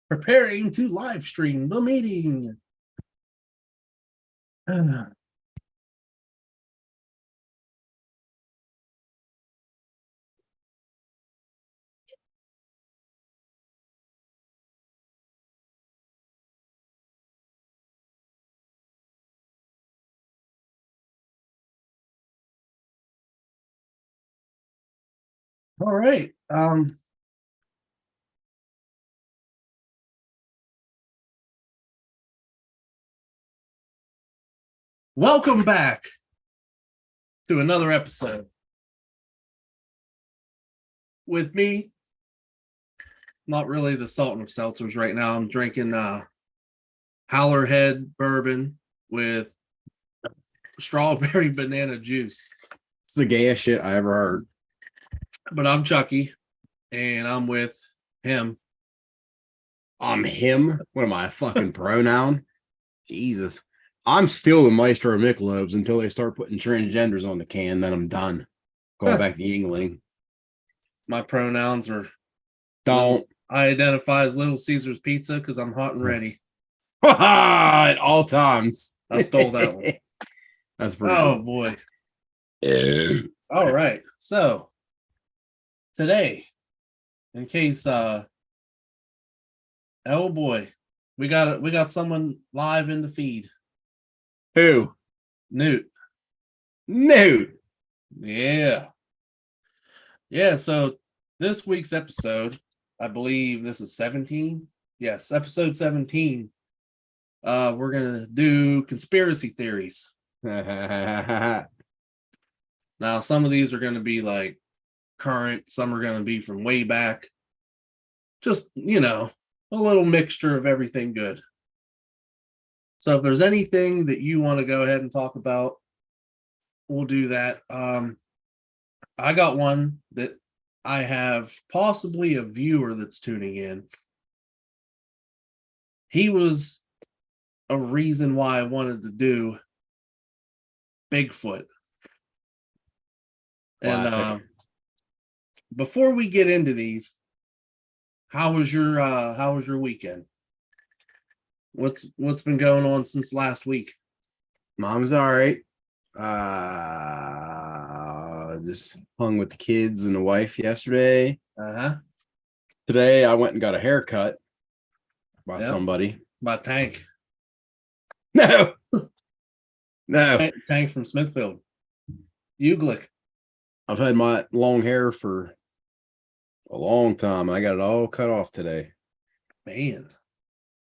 preparing to live stream the meeting. All right. Welcome back to another episode with me. Not really the salt and seltzers right now. I'm drinking Howlerhead bourbon with strawberry banana juice. It's the gayest shit I ever heard. But I'm Chucky, and I'm with him. I'm him? What am I, a fucking pronoun? Jesus. I'm still the Maestro of Michelob's until they start putting transgenders on the can, then I'm done. Going back to Yingling. My pronouns are... Don't. I identify as Little Caesar's Pizza because I'm hot and ready. At all times. I stole that one. That's pretty Oh, boy. All right. So, today, in case... oh, boy. We got someone live in the feed. Who? Newt. Yeah. Yeah, so this week's episode, I believe this is 17. Yes, episode 17. We're going to do conspiracy theories. Now, some of these are going to be like current, some are going to be from way back. Just, a little mixture of everything good. So if there's anything that you want to go ahead and talk about, we'll do that. I got one that I have possibly a viewer that's tuning in. He was a reason why I wanted to do Bigfoot. Classic. And before we get into these, how was your weekend? What's been going on since last week? Mom's all right. Just hung with the kids and the wife yesterday. Today I went and got a haircut by somebody. By Tank. No. Tank from Smithfield. Uglick. I've had my long hair for a long time. I got it all cut off today. Man.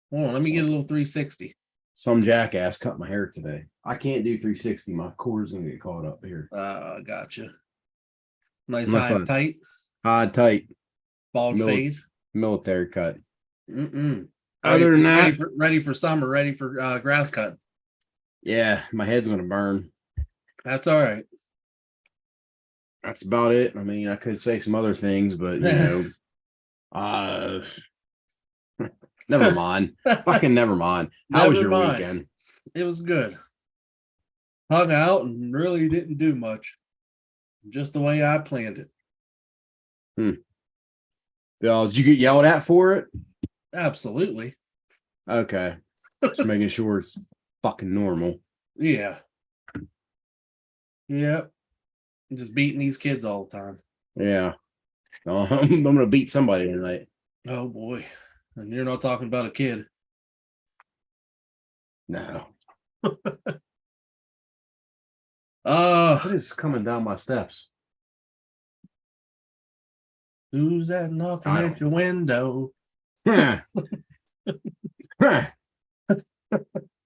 Hold on, let me get a little 360. Some jackass cut my hair today. I can't do 360. My cord's gonna get caught up here. Gotcha. Nice high and tight. High tight. Bald fade. Military cut. Other than that, ready for summer, ready for grass cut. Yeah, my head's gonna burn. That's all right. That's about it. I mean, I could say some other things, but never mind. Fucking never mind. How was your weekend? It was good. Hung out and really didn't do much. Just the way I planned it. Did you get yelled at for it? Absolutely. Okay. Just making sure it's fucking normal. Yeah. Yep. Just beating these kids all the time. Yeah. I'm gonna beat somebody tonight. Oh boy. And you're not talking about a kid. No. What is coming down my steps? Who's that knocking at your window? You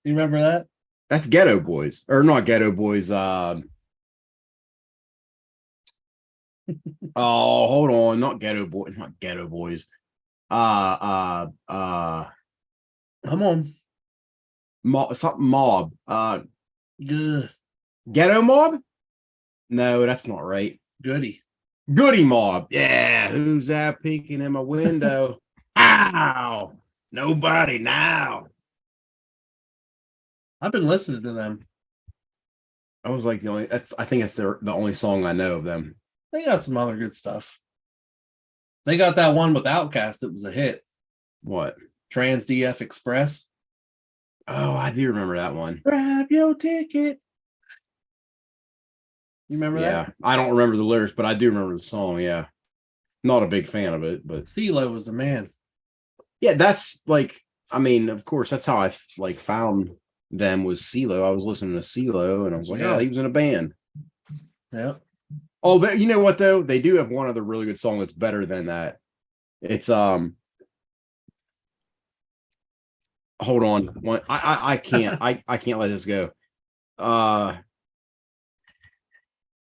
remember that? That's Ghetto Boys. Or not Ghetto Boys. Oh, hold on. Not Ghetto Boys. Not Ghetto Boys. Come on. Something Mob. Good. Ghetto Mob? No, that's not right. Goody Mob. Yeah. Who's that peeking in my window? Ow! Nobody now. I've been listening to them. I was like I think it's the only song I know of them. They got some other good stuff. They got that one with Outkast that was a hit. What? Trans DF Express. Oh, I do remember that one. Grab your ticket. You remember that? I don't remember the lyrics, but I do remember the song. Yeah, not a big fan of it, but CeeLo was the man. yeah, that's like, I mean, of course, that's how I like found them was CeeLo. I was listening to CeeLo, and I was like, oh, he was in a band. Yeah. Oh, you know what though? They do have one other really good song that's better than that. It's hold on. I can't I can't let this go.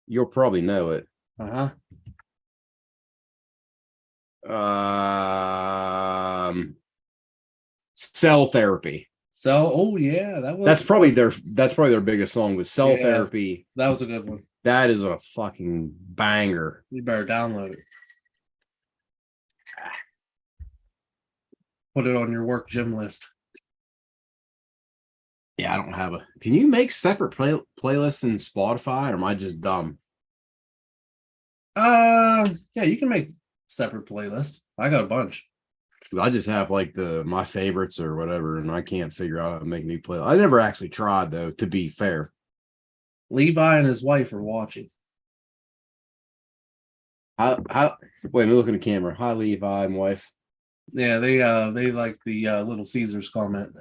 You'll probably know it. Cell Therapy. Oh yeah, that's probably their biggest song with Cell Therapy. That was a good one. That is a fucking banger. You better download it. Put it on your work gym list. Yeah, I don't have a. Can you make separate playlists in Spotify, or am I just dumb? Yeah, you can make separate playlists. I got a bunch. I just have like my favorites or whatever, and I can't figure out how to make a new playlist. I never actually tried though, to be fair. Levi and his wife are watching. Wait, let me look in the camera. Hi, Levi and wife. Yeah, they like the Little Caesars comment.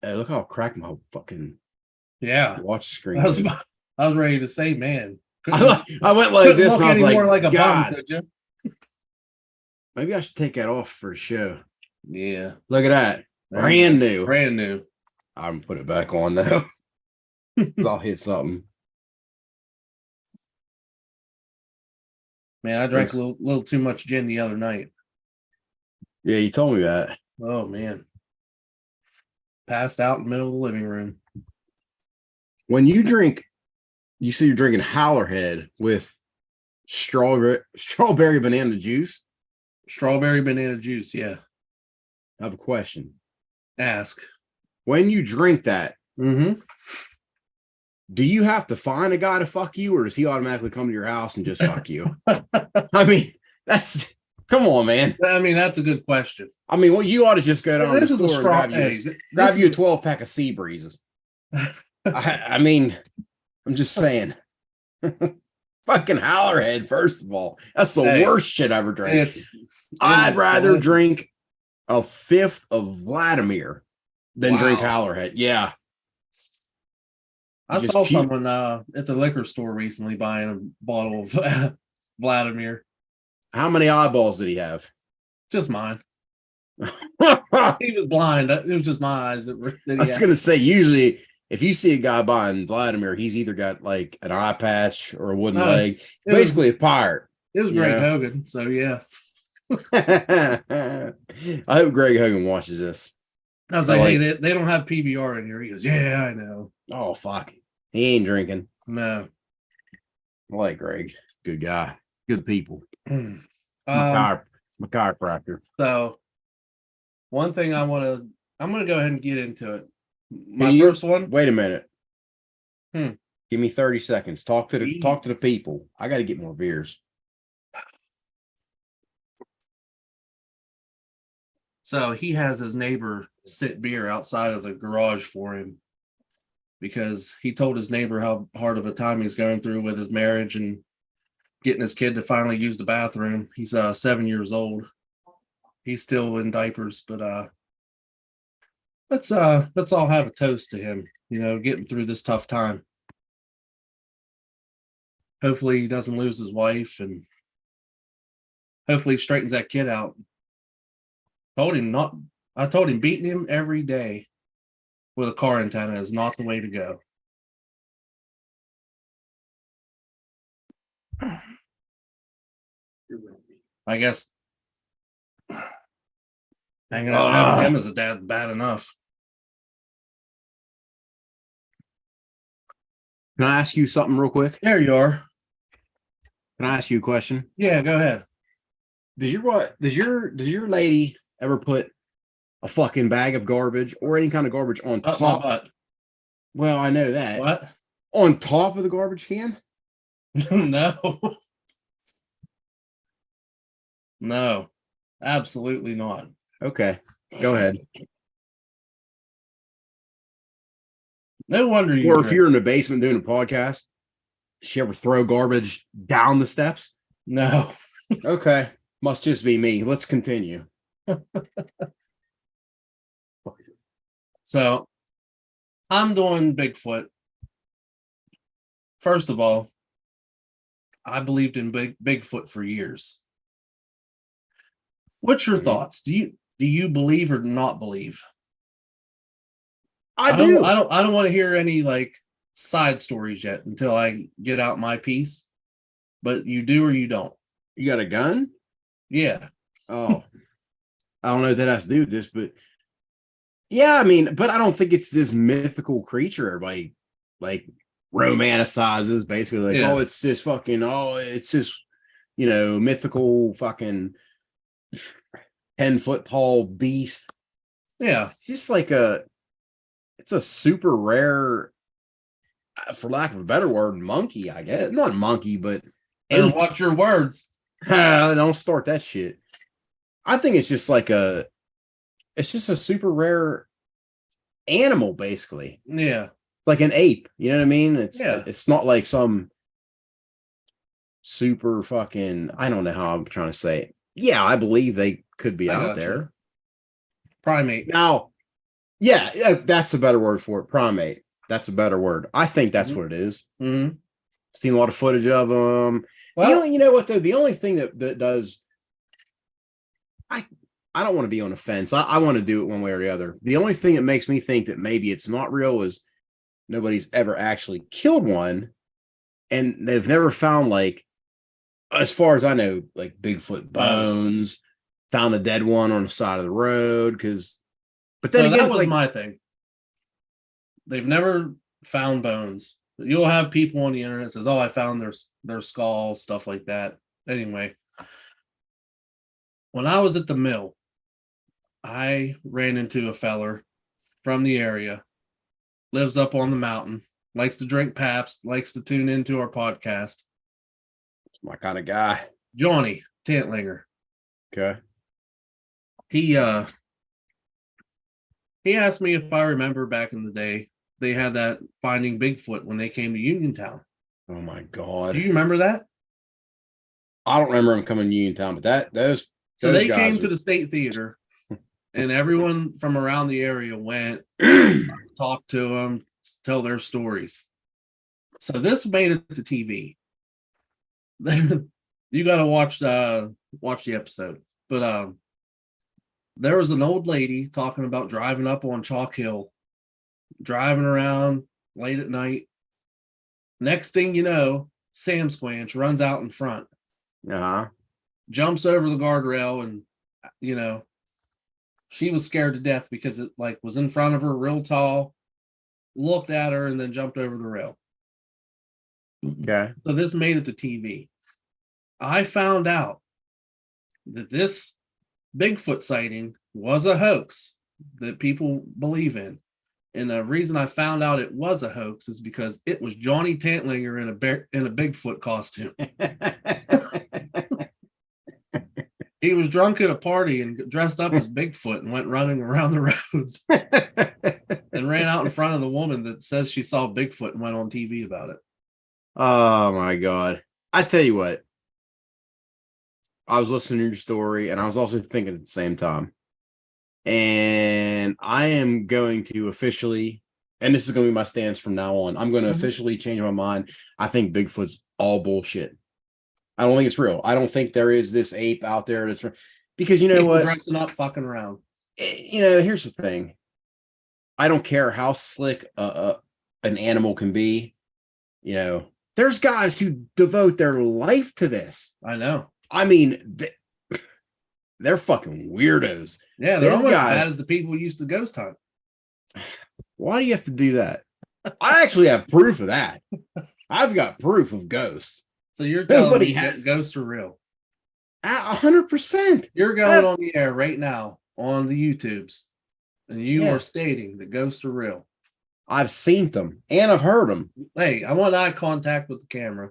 Hey, look how I cracked my fucking watch screen. I was ready to say, man. I went like this, and I was like a God. bum, could you? Maybe I should take that off for a show. Yeah. Look at that. Brand new. I'm gonna put it back on now. I'll hit something. Man, I drank a little too much gin the other night. Yeah, you told me that. Oh man. Passed out in the middle of the living room. When you drink, you say you're drinking Howlerhead with strawberry banana juice. Strawberry banana juice, yeah. I have a question. Ask. When you drink that, do you have to find a guy to fuck you, or does he automatically come to your house and just fuck you? I mean, come on, man. I mean, that's a good question. I mean, well, you ought to just go down to the store and grab you a 12-pack of Sea Breezes. I mean, I'm just saying. Fucking Howlerhead, first of all. That's the worst shit I ever drank. I'd rather drink a fifth of Vladimir than drink Howlerhead. Yeah. I saw someone at the liquor store recently buying a bottle of Vladimir. How many eyeballs did he have? Just mine. He was blind. It was just my eyes that I was going to say, usually, if you see a guy buying Vladimir, he's either got like an eye patch or a wooden leg. Basically a pirate. It was Greg Hogan, so yeah. I hope Greg Hogan watches this. I was like, hey, they don't have PBR in here. He goes, yeah, I know. Oh, fuck. He ain't drinking. No. I like Greg. Good guy. Good people. My chiropractor. So, one thing I'm going to go ahead and get into it. First one. Wait a minute. Give me 30 seconds. Talk to the people. I got to get more beers. So he has his neighbor sit beer outside of the garage for him because he told his neighbor how hard of a time he's going through with his marriage and getting his kid to finally use the bathroom. He's 7 years old. He's still in diapers, but let's all have a toast to him, getting through this tough time. Hopefully he doesn't lose his wife, and hopefully he straightens that kid out. I told him beating him every day with a car antenna is not the way to go. I guess hanging out having him as a dad bad enough. Can I ask you something real quick? There you are. Can I ask you a question? Yeah, go ahead. Does your lady ever put a fucking bag of garbage or any kind of garbage on top? Well, I know that. What? On top of the garbage can? No. No. Absolutely not. Okay, go ahead. No wonder you. Or if you're in the basement doing a podcast, does she ever throw garbage down the steps? No. Okay, must just be me. Let's continue. So I'm doing Bigfoot. First of all, I believed in Bigfoot for years. What's your thoughts? Do you believe or not believe? I do. I don't want to hear any like side stories yet until I get out my piece. But you do or you don't? You got a gun? Yeah. Oh, I don't know what that has to do with this, but yeah, I mean, but I don't think it's this mythical creature everybody like romanticizes. Basically, like, Yeah. oh, it's this fucking, oh, it's this, mythical fucking 10-foot tall beast. Yeah. It's just like it's a super rare, for lack of a better word, monkey, I guess. Not monkey, but And watch your words. Don't start that shit. I think it's just like it's just a super rare animal, basically. Yeah. It's like an ape. You know what I mean? Yeah. It's not like some super fucking, I don't know how I'm trying to say it. Yeah, I believe they could be out there. Primate. Now, yeah, that's a better word for it. Primate. That's a better word. I think that's what it is. Mm-hmm. Seen a lot of footage of them. Well, you know what though? The only thing that does, I don't want to be on the fence. I want to do it one way or the other. The only thing that makes me think that maybe it's not real is nobody's ever actually killed one, and they've never found, like, as far as I know, like Bigfoot bones. Found a dead one on the side of the road. But then so again, that it's was like, my thing. They've never found bones. You'll have people on the internet that says, "Oh, I found their skull," stuff like that. Anyway, when I was at the mill, I ran into a feller from the area, lives up on the mountain, likes to drink Pabst, likes to tune into our podcast. it's my kind of guy. Johnny Tantlinger. Okay. He asked me if I remember back in the day they had that Finding Bigfoot when they came to Uniontown. Oh my God. Do you remember that? I don't remember him coming to Uniontown, but those they guys came to the State Theater, and everyone from around the area went, talk to them, tell their stories. So this made it to TV. You got to watch the episode. But there was an old lady talking about driving up on Chalk Hill, driving around late at night. Next thing you know, Sam Squanch runs out in front, jumps over the guardrail, and she was scared to death because it like was in front of her real tall, looked at her, and then jumped over the rail. Okay. So this made it to TV. I found out that this Bigfoot sighting was a hoax that people believe in. And the reason I found out it was a hoax is because it was Johnny Tantlinger in a Bigfoot costume. He was drunk at a party and dressed up as Bigfoot and went running around the roads and ran out in front of the woman that says she saw Bigfoot and went on TV about it. Oh my God. I tell you what, I was listening to your story and I was also thinking at the same time. And I am going to officially, and this is going to be my stance from now on, I'm going to officially change my mind. I think Bigfoot's all bullshit. I don't think it's real. I don't think there is this ape out there that's real. Because you know what? Dressing up, fucking around. Here's the thing. I don't care how slick an animal can be. There's guys who devote their life to this. I know. I mean, they're fucking weirdos. Yeah, they're almost as bad as the people who used to ghost hunt. Why do you have to do that? I actually have proof of that. I've got proof of ghosts. So you're telling me that ghosts are real? 100%. You're going on the air right now on the YouTubes, and you are stating that ghosts are real. I've seen them and I've heard them. Hey, I want eye contact with the camera.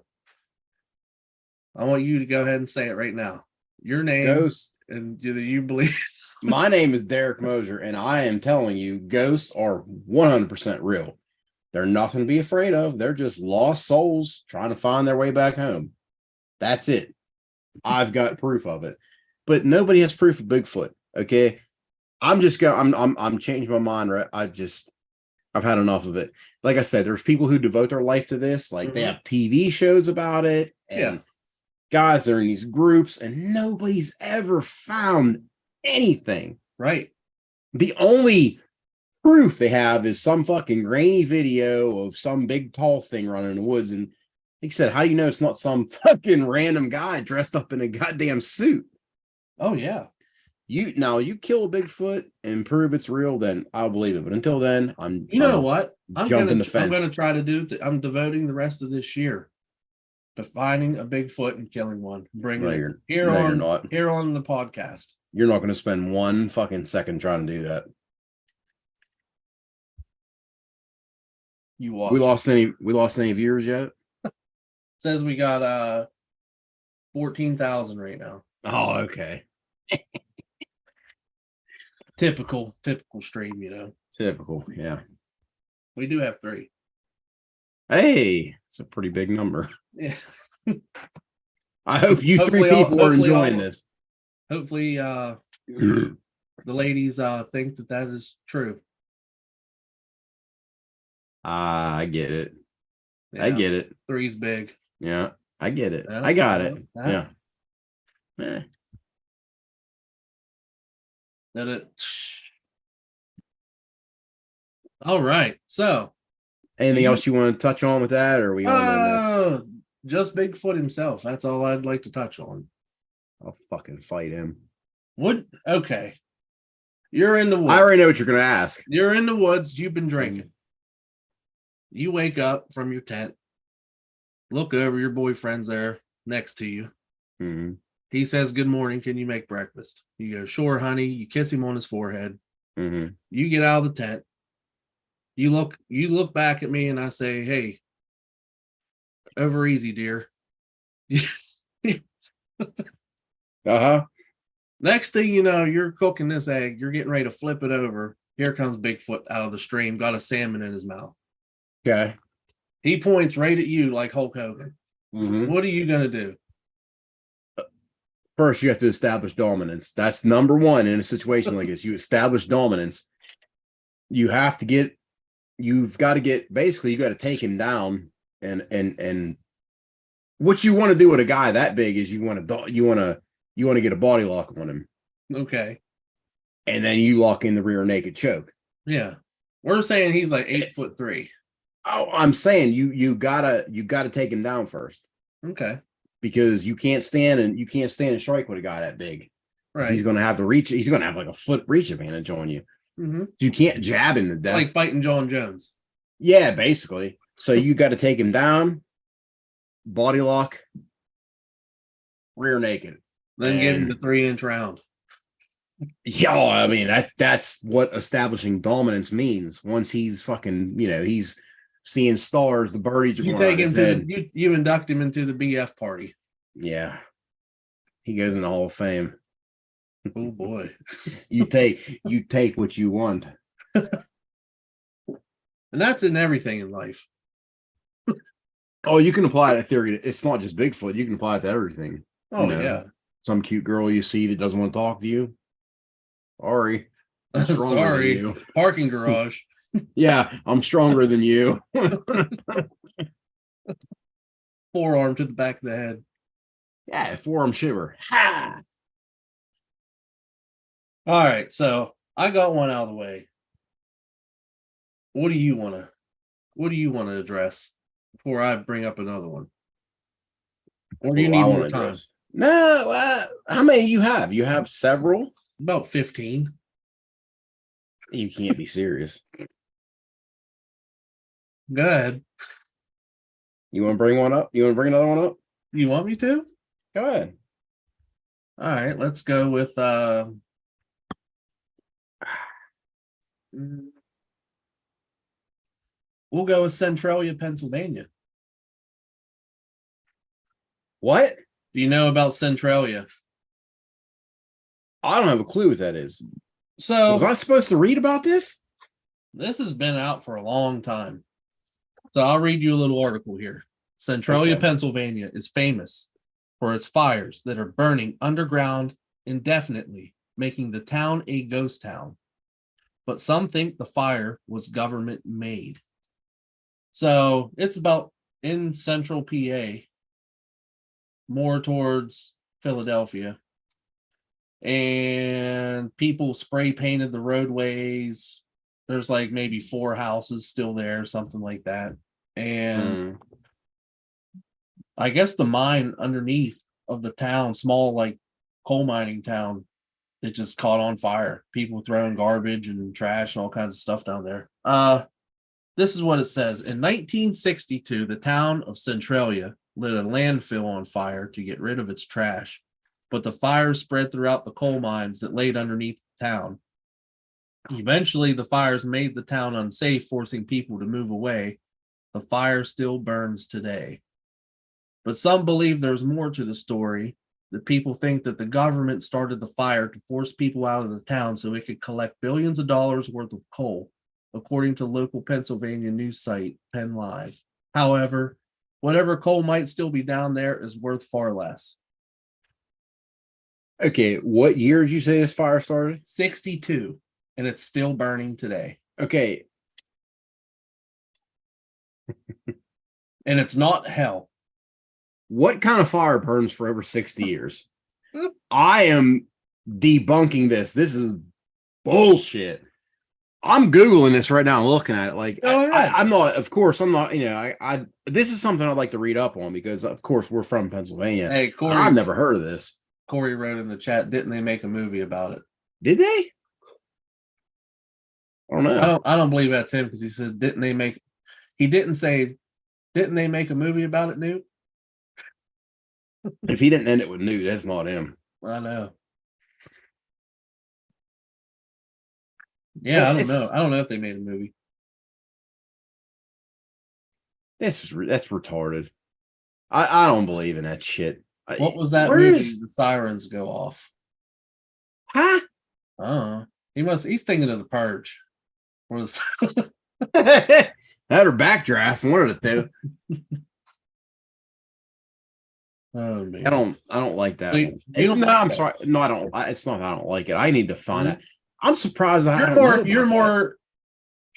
I want you to go ahead and say it right now. Your name, And do you believe? My name is Derek Mosier, and I am telling you, ghosts are 100% real. They're nothing to be afraid of. They're just lost souls trying to find their way back home. That's it. I've got proof of it, but nobody has proof of Bigfoot. Okay, I'm just going. I'm changing my mind. Right? I've had enough of it. Like I said, there's people who devote their life to this. Like they have TV shows about it, and guys are in these groups, and nobody's ever found anything. Right. The only proof they have is some fucking grainy video of some big tall thing running in the woods. And like I said, how do you know it's not some fucking random guy dressed up in a goddamn suit? Oh yeah. You kill a Bigfoot and prove it's real, then I'll believe it. But until then, I'm what? I'm gonna try to do. I'm devoting the rest of this year to finding a Bigfoot and killing one, bringing it here on the podcast. You're not going to spend one fucking second trying to do that. You watch. We lost any viewers yet? Says we got 14,000 right now. Oh, okay. Typical stream, Typical, yeah. We do have 3. Hey, it's a pretty big number. Yeah. I hope you 3 people are enjoying this. Hopefully, the ladies think that is true. I get it. Yeah. I get it. 3's big. Yeah, I get it. I got it. Yeah. Did it? All right. So, anything else you want to touch on with that, or are we on to next? Just Bigfoot himself. That's all I'd like to touch on. I'll fucking fight him. Okay. You're in the woods. I already know what you're gonna ask. You're in the woods. You've been drinking. You wake up from your tent. Look over. Your boyfriend's there next to you. Mm-hmm. He says, "Good morning. Can you make breakfast?" You go, "Sure, honey." You kiss him on his forehead. Mm-hmm. You get out of the tent. You look back at me, and I say, "Hey, over easy, dear." Uh-huh. Next thing you know, you're cooking this egg. You're getting ready to flip it over. Here comes Bigfoot out of the stream, got a salmon in his mouth. Okay. He points right at you like Hulk Hogan. Mm-hmm. What are you going to do? First, you have to establish dominance. That's number one in a situation like this. You establish dominance. You've got to get, basically, you got to take him down. And what you want to do with a guy that big is you want to get a body lock on him. Okay. And then you lock in the rear naked choke. Yeah. We're saying he's like 8'3". Oh, I'm saying you gotta take him down first. Okay. Because you can't stand and strike with a guy that big. Right. He's gonna have the reach. He's gonna have like a foot reach advantage on you. Mm-hmm. You can't jab him to death. Like fighting John Jones. Yeah, basically. So you got to take him down, body lock, rear naked. Then give him the 3-inch round. Yeah, I mean that's what establishing dominance means. Once he's fucking, he's seeing stars, the birdies are you going take him to you induct him into the BF party. Yeah, he goes in the Hall of Fame. Oh boy, you take what you want, and that's in everything in life. Oh, you can apply that theory. It's not just Bigfoot. You can apply it to everything. Oh yeah, some cute girl you see that doesn't want to talk to you. Sorry. Sorry. Parking garage. Yeah, I'm stronger than you. Forearm to the back of the head. Yeah, forearm shiver. Ha! All right, so I got one out of the way. What do you want to address before I bring up another one? Or do you need more time? No, how many you have? You have several? About 15. You can't be serious. Go ahead. You want to bring one up? You want to bring another one up? You want me to? Go ahead. All right, let's go with we'll go with Centralia, Pennsylvania. What? Do you know about Centralia? I don't have a clue what that is. So Was I supposed to read about this? this has been out for a long time. So I'll read you a little article here. Centralia, Okay. Pennsylvania is famous for its fires that are burning underground indefinitely, making the town a ghost town. But some think the fire was government made. So it's about in central PA, more towards Philadelphia. And people spray painted the roadways. There's like maybe 4 houses still there, something like that. And I guess the mine underneath of the town, small like coal mining town, it just caught on fire. People throwing garbage and trash and all kinds of stuff down there. This is what it says. In 1962, the town of Centralia lit a landfill on fire to get rid of its trash, but the fire spread throughout the coal mines that laid underneath the town. Eventually, the fires made the town unsafe, forcing people to move away. The fire still burns today. But some believe there's more to the story, that people think that the government started the fire to force people out of the town so it could collect billions of dollars worth of coal, according to local Pennsylvania news site Penn Live. However, whatever coal might still be down there is worth far less. Okay, what year did you say this fire started? 62, and it's still burning today. Okay. And it's not hell. What kind of fire burns for over 60 years? I am debunking this. This is bullshit. I'm Googling this right now and looking at it. Like, I'm not, of course, I'm not, this is something I'd like to read up on because, of course, we're from Pennsylvania. Hey, Corey, I've never heard of this. Corey wrote in the chat, didn't they make a movie about it? Did they? I don't know. I don't believe that's him because he said, he didn't say, didn't they make a movie about it, Newt? If he didn't end it with Newt, that's not him. I know. Yeah, I don't know. I don't know if they made a movie. That's retarded. I don't believe in that shit. What was that movie? The sirens go off. Huh? Oh, he's thinking of The Purge. That or Backdraft, one of the two. Oh man. I don't like that one. I'm sorry. No, I don't. It's not I don't like it. I need to find it. I'm surprised you're more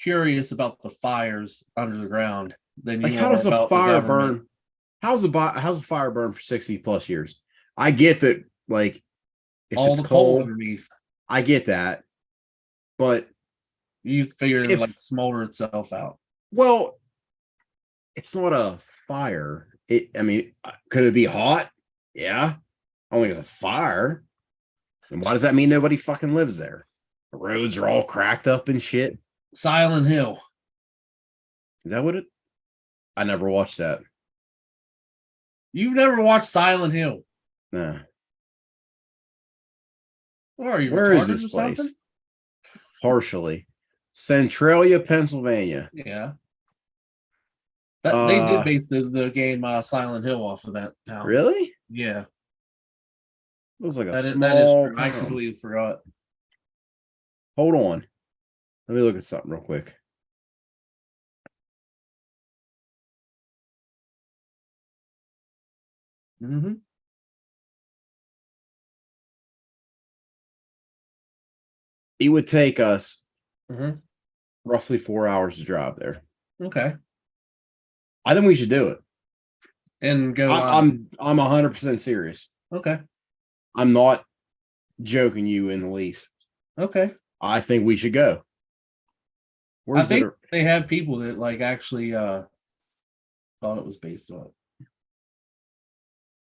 curious about the fires under the ground than you like how does a fire burn? How's a fire burn for 60 plus years? I get that, like if all it's the coal cold underneath. I get that, but you figure it like smolder itself out. Well, it's not a fire. Could it be hot? Yeah. Only a fire. And why does that mean nobody fucking lives there? The roads are all cracked up and shit. Silent Hill. Is that what it? I never watched that. You've never watched Silent Hill? Nah. Where is this place? Something? Partially. Centralia, Pennsylvania. Yeah. They did base the game Silent Hill off of that town. Really? Yeah. It was like that is true. I completely forgot. Hold on. Let me look at something real quick. Mm-hmm. It would take us roughly 4 hours to drive there. Okay. I think we should do it. And go. I'm 100% serious. Okay. I'm not joking you in the least. Okay. I think we should go. I think they have people that like actually thought it was based on it.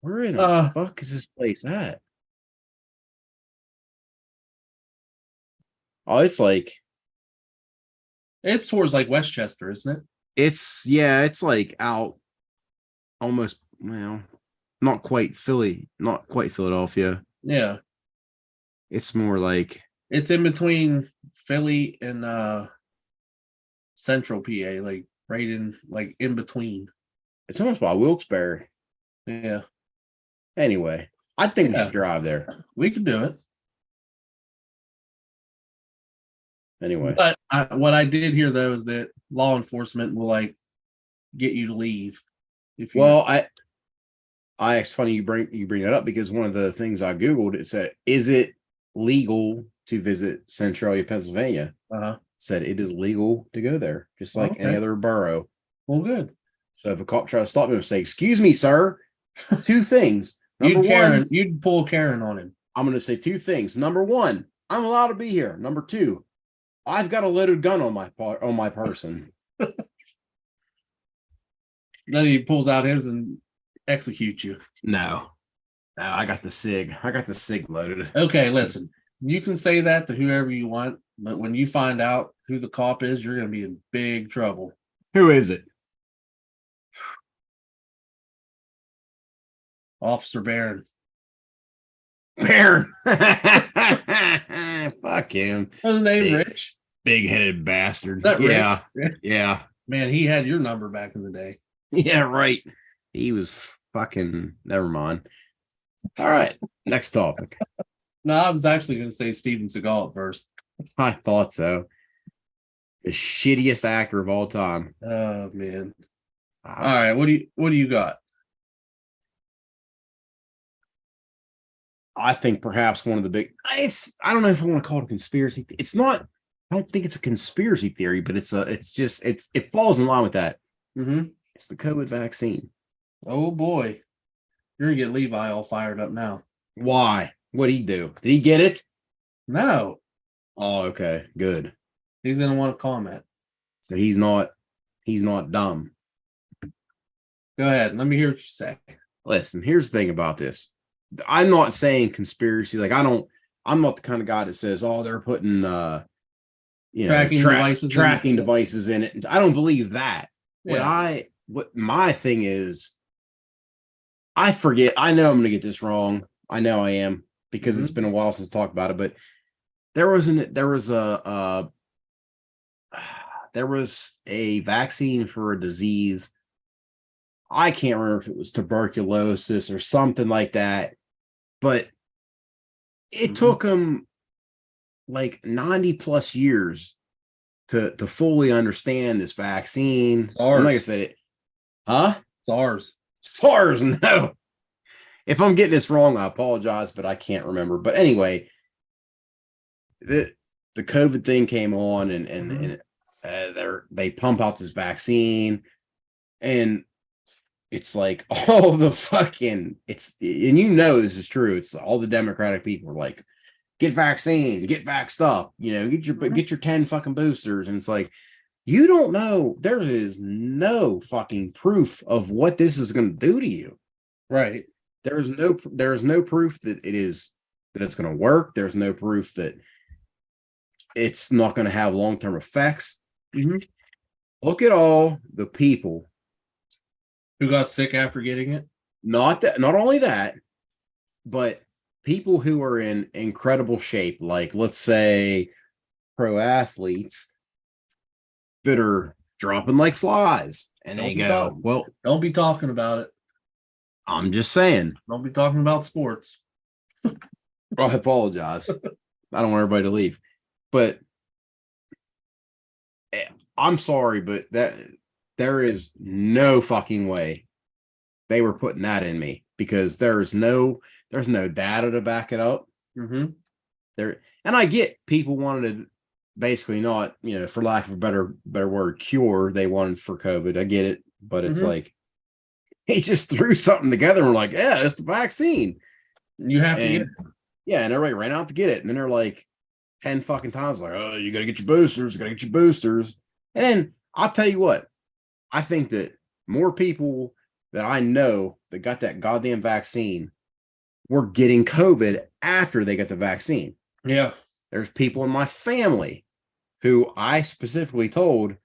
Where in the fuck is this place at? Oh, it's towards like Westchester, isn't it? It's like out almost, not quite Philadelphia. Yeah. It's more like it's in between Philly and central PA, like right in between. It's almost by Wilkes-Barre. Yeah. Anyway, I think we should drive there. We can do it. Anyway, But what I did hear though is that law enforcement will like get you to leave if you. well, it's funny you bring that up because one of the things I googled, it said, "Is it legal to visit Centralia, Pennsylvania?" Uh-huh. Said it is legal to go there, just like any Okay. other borough. Well, good. So if a cop tries to stop me and say, "Excuse me, sir," two things. Number one, You'd pull Karen on him. I'm going to say two things. Number one, I'm allowed to be here. Number two, I've got a loaded gun on my person. Then he pulls out his and executes you. No, I got the sig. I got the sig loaded. Okay, listen. You can say that to whoever you want, but when you find out who the cop is, you're going to be in big trouble. Who is it? Officer Barron. Baron. Fuck him. What's his name? Rich. Big-headed bastard. That Yeah. Rich? Yeah. Man, he had your number back in the day. Yeah, right. He was fucking, never mind. All right. Next topic. No, I was actually going to say Steven Seagal at first. I thought so. The shittiest actor of all time. Oh man. Wow. All right, what do you got? I think perhaps one of the big, I don't know if I want to call it a conspiracy. It's not, I don't think it's a conspiracy theory, but it falls in line with that. Mm-hmm. It's the COVID vaccine. Oh boy. You're going to get Levi all fired up now. Why? What'd he do? Did he get it? No. Oh, okay. Good. He's going to want to comment. So he's not dumb. Go ahead. Let me hear what you say. Listen, here's the thing about this. I'm not saying conspiracy. Like I'm not the kind of guy that says, oh, they're putting tracking devices in it. I don't believe that. Yeah. What my thing is, I forget. I know I'm going to get this wrong. I know I am because it's been a while since I talked about it. But there was a vaccine for a disease. I can't remember if it was tuberculosis or something like that, but it took them like 90 plus years to fully understand this vaccine. SARS. And like I said, SARS, no. If I'm getting this wrong, I apologize, but I can't remember. But anyway, the COVID thing came on and they pump out this vaccine and it's like all the fucking and this is true. It's all the Democratic people are like, get vaccine, get vaxxed up, get your 10 fucking boosters. And it's like, you don't know. There is no fucking proof of what this is going to do to you. Right. There is no proof that it's going to work. There's no proof that it's not going to have long-term effects. Mm-hmm. Look at all the people who got sick after getting it. Not only that, but people who are in incredible shape, like let's say pro athletes that are dropping like flies, and they go, well, don't be talking about it. I'm just saying. Don't be talking about sports. I apologize. I don't want everybody to leave, but I'm sorry, but there is no fucking way they were putting that in me because there's no data to back it up. Mm-hmm. And I get people wanted to basically not, for lack of a better word, cure. They wanted for COVID. I get it, but it's like he just threw something together and we're like, yeah, it's the vaccine. You have to get it. Yeah, and everybody ran out to get it, and then they're like 10 fucking times like, oh, you gotta get your boosters. And I'll tell you what, I think that more people that I know that got that goddamn vaccine were getting COVID after they got the vaccine. Yeah. There's people in my family who I specifically told,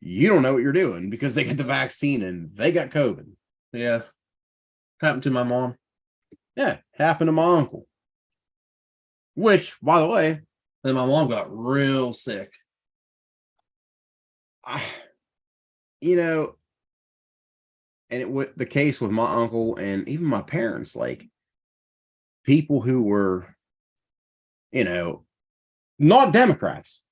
you don't know what you're doing because they got the vaccine and they got COVID. Yeah. Happened to my mom. Yeah. Happened to my uncle. Which, by the way. Then my mom got real sick. And the case with my uncle and even my parents, like people who were, Not Democrats.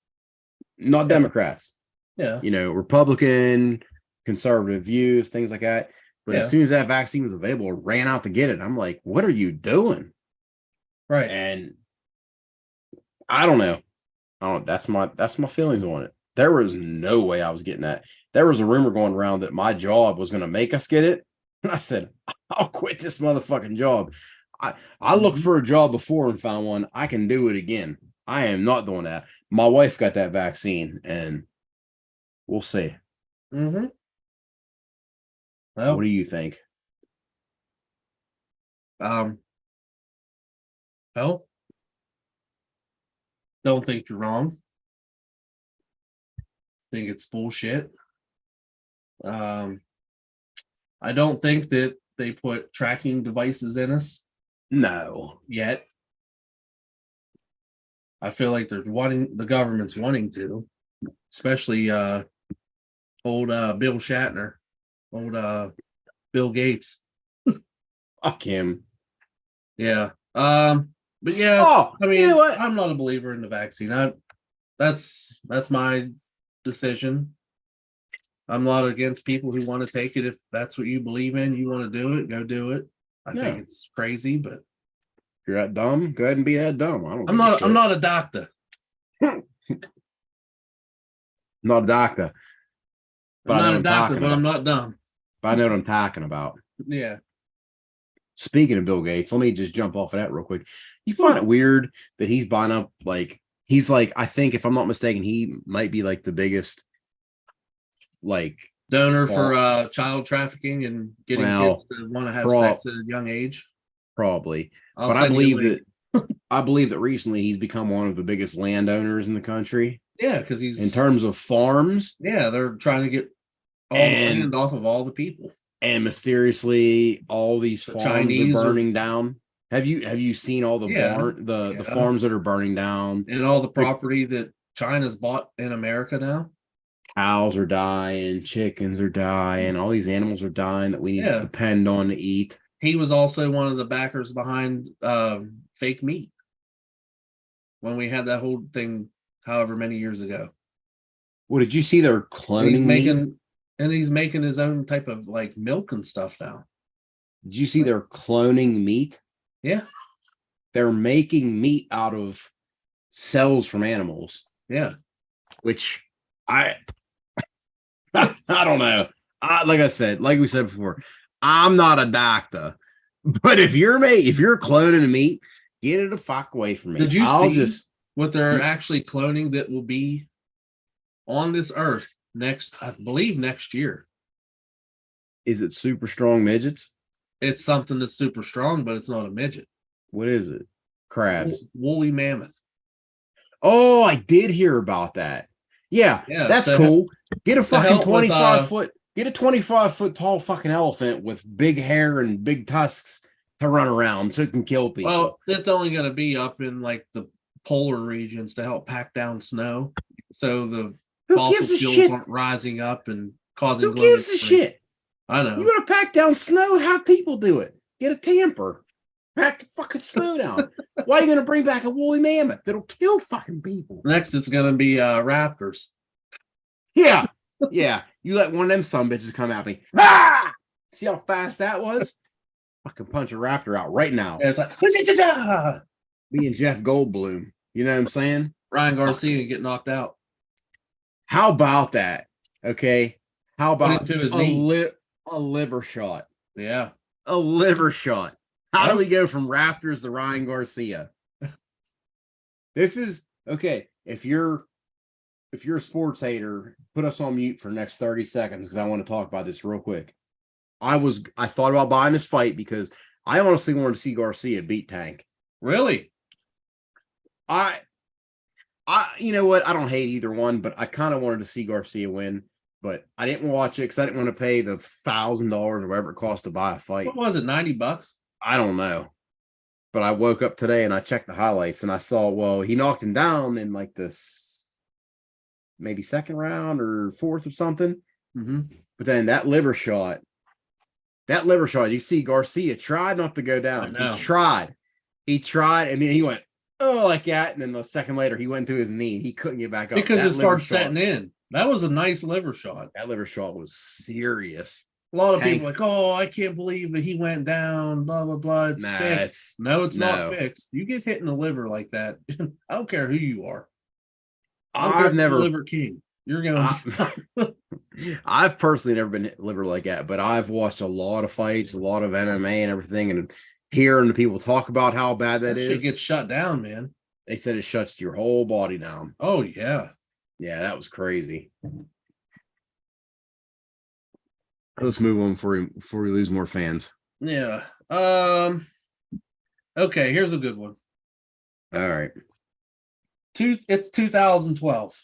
Not Democrats. Yeah. You know, Republican, conservative views, things like that. But as soon as that vaccine was available, I ran out to get it. I'm like, what are you doing? Right. And I don't know. That's my feelings on it. There was no way I was getting that. There was a rumor going around that my job was going to make us get it. And I said, I'll quit this motherfucking job. I looked for a job before and found one. I can do it again. I am not doing that. My wife got that vaccine, and we'll see. Well, what do you think? Well, don't think you're wrong. Think it's bullshit. I don't think that they put tracking devices in us. No. Yet. I feel like the government's wanting to, especially old Bill Shatner, old Bill Gates. Fuck him. Yeah. But yeah, I mean, you know what? I'm not a believer in the vaccine. That's my decision. I'm not against people who want to take it. If that's what you believe in, you want to do it, go do it. I think it's crazy, but if you're that dumb, go ahead and be that dumb. I'm not a doctor. Not a doctor. I'm not a doctor, but I'm not dumb. But I know what I'm talking about. Yeah. Speaking of Bill Gates, let me just jump off of that real quick. You find it weird that he's buying up, like, he's like, I think if I'm not mistaken, he might be like the biggest, like, donor for child trafficking and getting kids to want to have sex at a young age. Probably. But I believe that recently he's become one of the biggest landowners in the country. Yeah, because he's in terms of farms. Yeah, they're trying to get all the land off of all the people. And mysteriously, all these farms are burning down. Have you seen all the the farms that are burning down? And all the property that China's bought in America now? Cows are dying, chickens are dying, all these animals are dying that we need to depend on to eat. He was also one of the backers behind fake meat when we had that whole thing however many years ago. Well, did you see they're cloning meat? And he's making his own type of like milk and stuff now. Did you see they're cloning meat? Yeah. They're making meat out of cells from animals. Yeah. Which I don't know. Like we said before, I'm not a doctor. But if you're cloning meat, get it the fuck away from me. Did you see what they're actually cloning that will be on this earth I believe next year? Is it super strong midgets? It's something that's super strong, but it's not a midget. What is it? Crabs. Woolly mammoth. Oh, I did hear about that. Yeah, that's cool. Get a fucking 25-foot, get a 25-foot tall fucking elephant with big hair and big tusks to run around so it can kill people. Well, it's only going to be up in like the polar regions to help pack down snow. So the fossil fuels aren't rising up and causing. Who gives a shit? I know. You want to pack down snow? Have people do it. Get a tamper. Pack the fucking snow down. Why are you going to bring back a woolly mammoth that'll kill fucking people? Next, it's going to be raptors. Yeah. Yeah. You let one of them sumbitches come at me. Ah! See how fast that was? Fucking punch a raptor out right now. Yeah, it's like me and Jeff Goldblum. You know what I'm saying? Ryan Garcia get knocked out. How about that? Okay. How about a liver shot? Yeah. A liver shot. How do we go from Raptors to Ryan Garcia? This is okay. If you're a sports hater, put us on mute for the next 30 seconds because I want to talk about this real quick. I thought about buying this fight because I honestly wanted to see Garcia beat Tank. Really? I you know what? I don't hate either one, but I kind of wanted to see Garcia win, but I didn't watch it because I didn't want to pay the $1,000 or whatever it cost to buy a fight. What was it? $90? I don't know. But I woke up today and I checked the highlights and I saw, well, he knocked him down in like this maybe second round or fourth or something. Mm-hmm. But then that liver shot, you see Garcia tried not to go down. He tried. And then he went, oh, like that. And then a second later, he went to his knee. He couldn't get back up. Because That it liver started shot, setting in. That was a nice liver shot. that liver shot was serious. A lot of Hank- people are like, oh, I can't believe that he went down, blah, blah, blah. It's Nah, fixed. No, it's not fixed. You get hit in the liver like that. I don't care who you are. I don't care if I've you're never the liver king. You're going to. I've personally never been hit liver like that, but I've watched a lot of fights, a lot of MMA and everything, and hearing the people talk about how bad that shit is. gets shut down, man. They said it shuts your whole body down. Oh, yeah. Yeah, that was crazy. Let's move on before we lose more fans. Yeah. Okay, here's a good one. All right. It's 2012.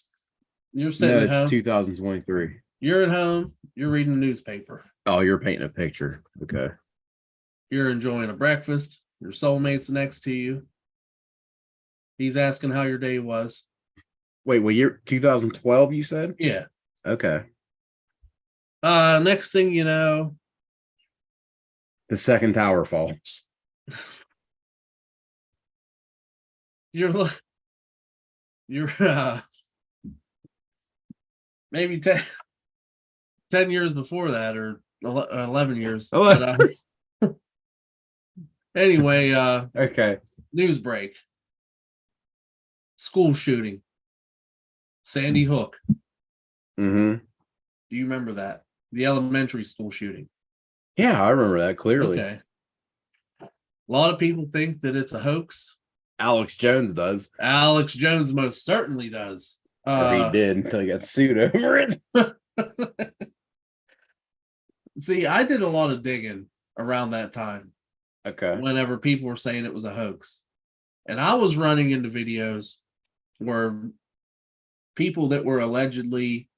You're sitting No, at home. it's 2023. You're at home. You're reading the newspaper. Oh, you're painting a picture. Okay. You're enjoying a breakfast. Your soulmate's next to you. He's asking how your day was. Wait, what year? 2012, you said? Yeah. Okay. Next thing you know, The second tower falls. you're maybe 10 years before that, or 11 years. But, anyway, Okay. news break. School shooting. Sandy Hook. Mm-hmm. Do you remember that? The elementary school shooting. Yeah, I remember that clearly. Okay. A lot of people think that it's a hoax. Alex Jones does. Alex Jones most certainly does. Or he did until he got sued over it. See, I did a lot of digging around that time. Okay. Whenever people were saying it was a hoax. And I was running into videos where people that were allegedly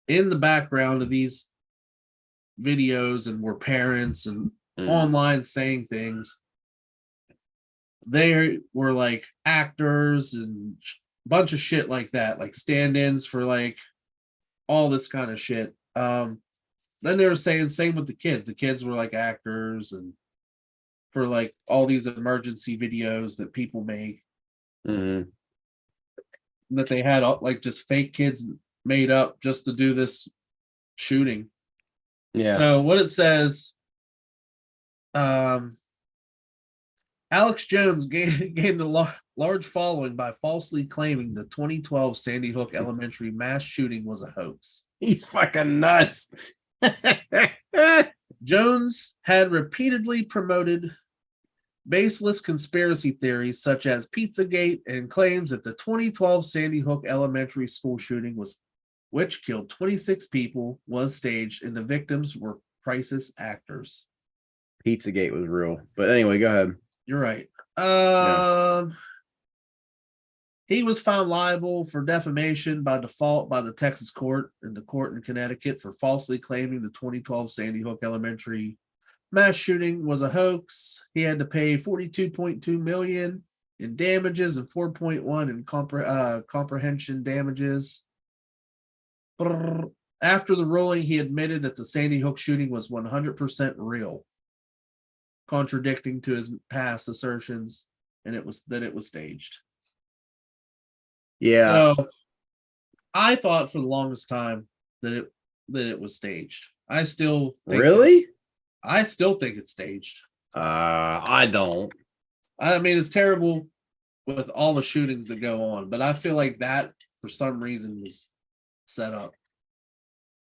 in the background of these videos and were parents and online saying things, they were like actors and a bunch of shit like that, like stand-ins for like all this kind of shit. Then they were saying same with the kids. The kids were like actors and for like all these emergency videos that people make. Mm-hmm. That they had like just fake kids made up just to do this shooting. Yeah. So what it says, Alex Jones gained a large following by falsely claiming the 2012 Sandy Hook Elementary mass shooting was a hoax. He's fucking nuts. Jones had repeatedly promoted baseless conspiracy theories such as Pizzagate and claims that the 2012 Sandy Hook Elementary School shooting which killed 26 people, was staged and the victims were crisis actors. Pizzagate was real. But anyway, go ahead. You're right. He was found liable for defamation by default by the Texas court and the court in Connecticut for falsely claiming the 2012 Sandy Hook Elementary mass shooting was a hoax. He had to pay $42.2 million in damages and $4.1 in comprehension damages. After the ruling, he admitted that the Sandy Hook shooting was 100% real, contradicting to his past assertions, and it was staged. Yeah. So I thought for the longest time that it was staged. I still think it's staged. I don't. I mean, it's terrible with all the shootings that go on, but I feel like that for some reason was set up.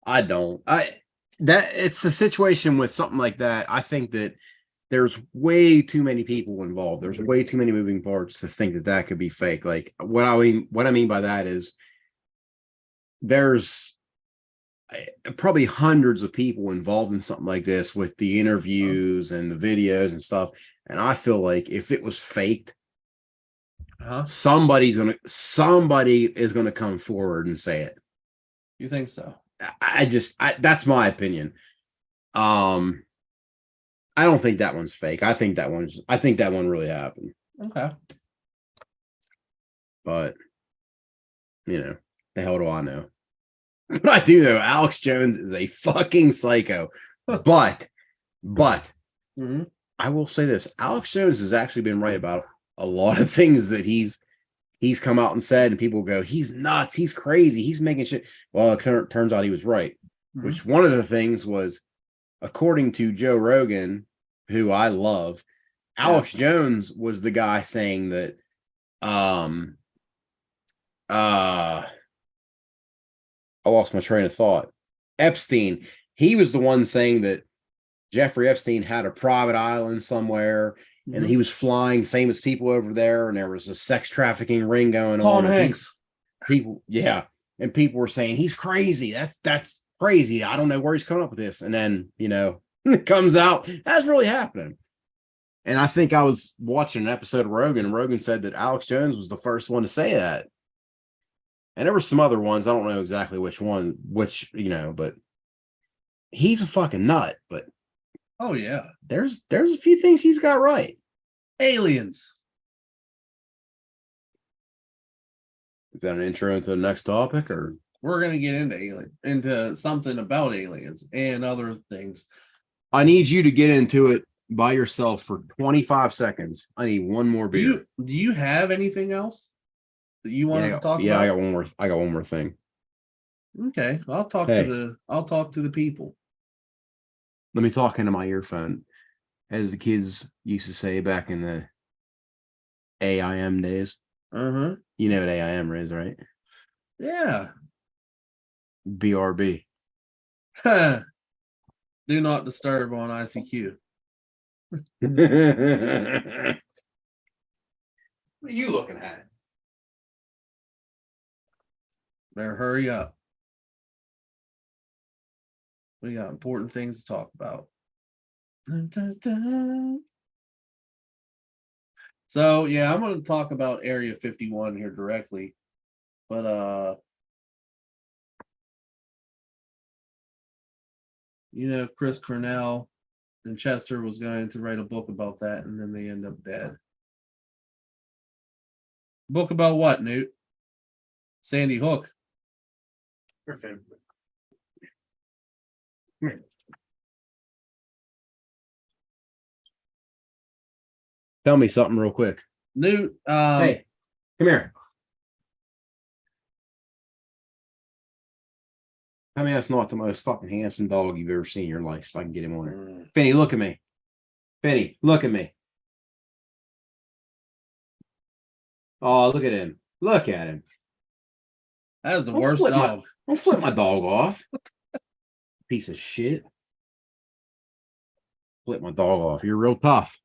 I don't. It's a situation with something like that. I think that there's way too many people involved. There's way too many moving parts to think that could be fake. Like what I mean by that is there's probably hundreds of people involved in something like this with the interviews and the videos and stuff. And I feel like if it was faked, somebody is gonna come forward and say it. You think so? That's my opinion. I don't think that one's fake. I think that one really happened. Okay. But the hell do I know? But I do know Alex Jones is a fucking psycho. But mm-hmm. I will say this: Alex Jones has actually been right about a lot of things that he's come out and said, and people go, he's nuts, he's crazy, he's making shit. Well, it turns out he was right. Mhm. Which one of the things was, according to Joe Rogan, who I love, Alex Jones was the guy saying that I lost my train of thought. Epstein, he was the one saying that Jeffrey Epstein had a private island somewhere, and he was flying famous people over there, and there was a sex trafficking ring going Tom on. Hanks. People, yeah, and people were saying he's crazy. That's crazy. I don't know where he's coming up with this. And then, you know, it comes out that's really happening. And I think I was watching an episode of Rogan, and Rogan said that Alex Jones was the first one to say that. And there were some other ones. I don't know exactly which one, you know, but he's a fucking nut. But oh yeah, there's a few things he's got right. Aliens. Is that an intro into the next topic, or we're gonna get into something about aliens and other things? I need you to get into it by yourself for 25 seconds. I need one more beer. Do you have anything else that you wanted to talk about? Yeah, I got one more thing. Okay, I'll talk to the people. Let me talk into my earphone, as the kids used to say back in the AIM days. Uh-huh. You know what AIM is, right? Yeah. BRB. Do not disturb on ICQ. What are you looking at? Better hurry up. We got important things to talk about. Dun, dun, dun. So yeah, I'm going to talk about Area 51 here directly, but you know, Chris Cornell and Chester was going to write a book about that, and then they end up dead. Book about what, Newt? Sandy Hook. Tell me something real quick. Newt, hey, come here. I mean, that's not the most fucking handsome dog you've ever seen in your life, so I can get him on there. Finny, look at me. Finny, look at me. Oh, look at him. Look at him. That's the worst dog. Don't flip my dog off. Piece of shit. Flip my dog off. You're real tough.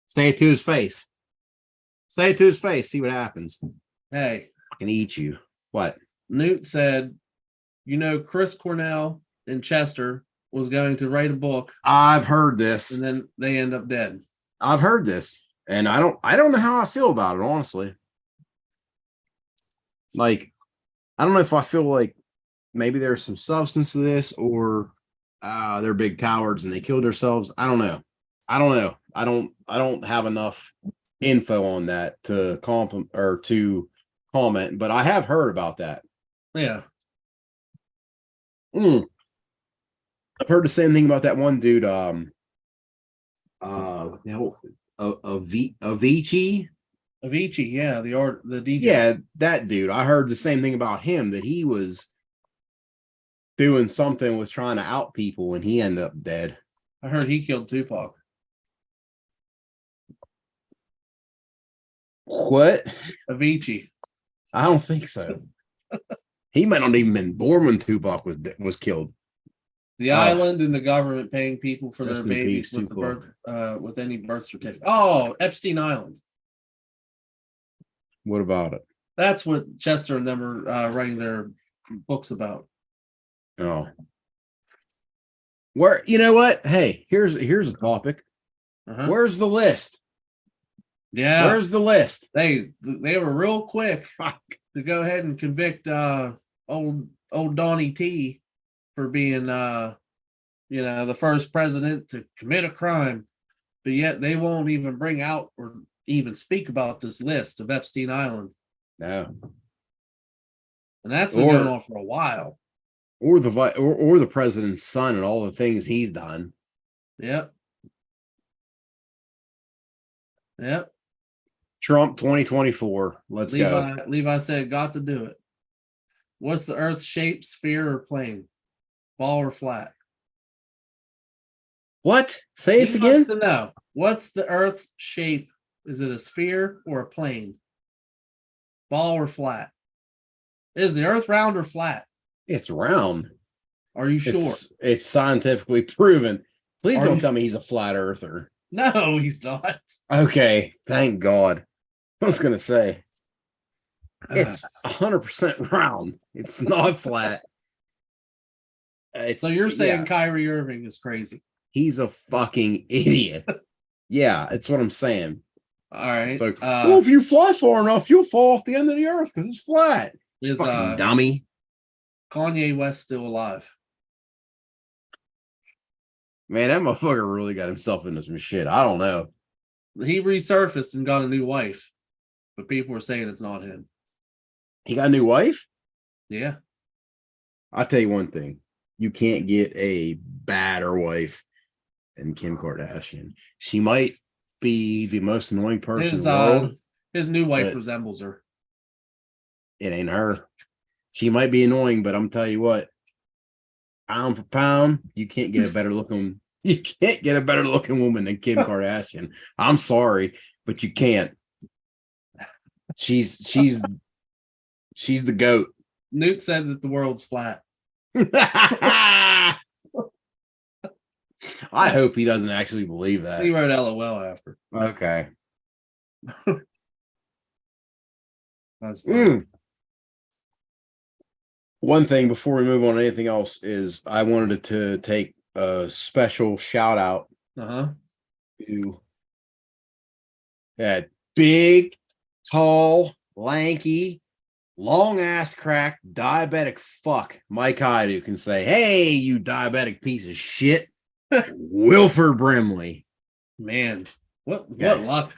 Say it to his face. Say it to his face. See what happens. Hey. I can eat you. What? Newt said, you know, Chris Cornell and Chester was going to write a book. I've heard this. And then they end up dead. I've heard this. And I don't know how I feel about it, honestly. Like, I don't know if I feel like maybe there's some substance to this, or they're big cowards and they killed themselves. I don't know. I don't have enough info on that to comment, but I have heard about that. Yeah. I've heard the same thing about that one dude. Avicii. Avicii, yeah, the DJ. Yeah, that dude. I heard the same thing about him, that he was doing something with trying to out people, and he ended up dead. I heard he killed Tupac. What? Avicii. I don't think so. He might not even been born when Tupac was killed. The island and the government paying people for their babies with with any birth certificate. Oh, Epstein Island. What about it? That's what Chester and them are writing their books about. Oh. Where, you know what? Hey, here's a topic. Where's the list? Yeah. Where's the list? They were real quick to go ahead and convict old Donnie T for being the first president to commit a crime, but yet they won't even bring out or even speak about this list of Epstein Island. No. And that's been going on for a while. Or the president's son and all the things he's done. Yep. Trump 2024. Let's go. Levi said, got to do it. What's the Earth's shape, sphere, or plane? Ball or flat? What? Say this He again? wants to know. What's the Earth's shape? Is it a sphere or a plane? Ball or flat? Is the Earth round or flat? It's round. Are you sure? It's scientifically proven. Please Are don't you- tell me he's a flat earther. No, he's not. Okay, thank God. I was gonna say it's 100% round. It's not flat. So you're saying yeah, Kyrie Irving is crazy? he's a fucking idiot. Yeah, that's what I'm saying. All right. It's like, well, if you fly far enough, you'll fall off the end of the earth because it's flat. Is Fucking dummy. Kanye West still alive? Man, that motherfucker really got himself into some shit. I don't know. He resurfaced and got a new wife, but people are saying it's not him. He got a new wife? Yeah. I'll tell you one thing. You can't get a badder wife than Kim Kardashian. She might be the most annoying person in the world. His new wife resembles her. It ain't her. She might be annoying, but I'm telling you what, pound for pound, you can't get a better looking woman than Kim Kardashian. I'm sorry, but you can't. She's the GOAT. Newt said that the world's flat. I hope he doesn't actually believe that. He wrote LOL after. Okay. That's funny. One thing before we move on to anything else is I wanted to take a special shout out to that big, tall, lanky, long ass crack, diabetic fuck Mike Hyde who can say, "Hey, you diabetic piece of shit," Wilford Brimley. Man, what luck?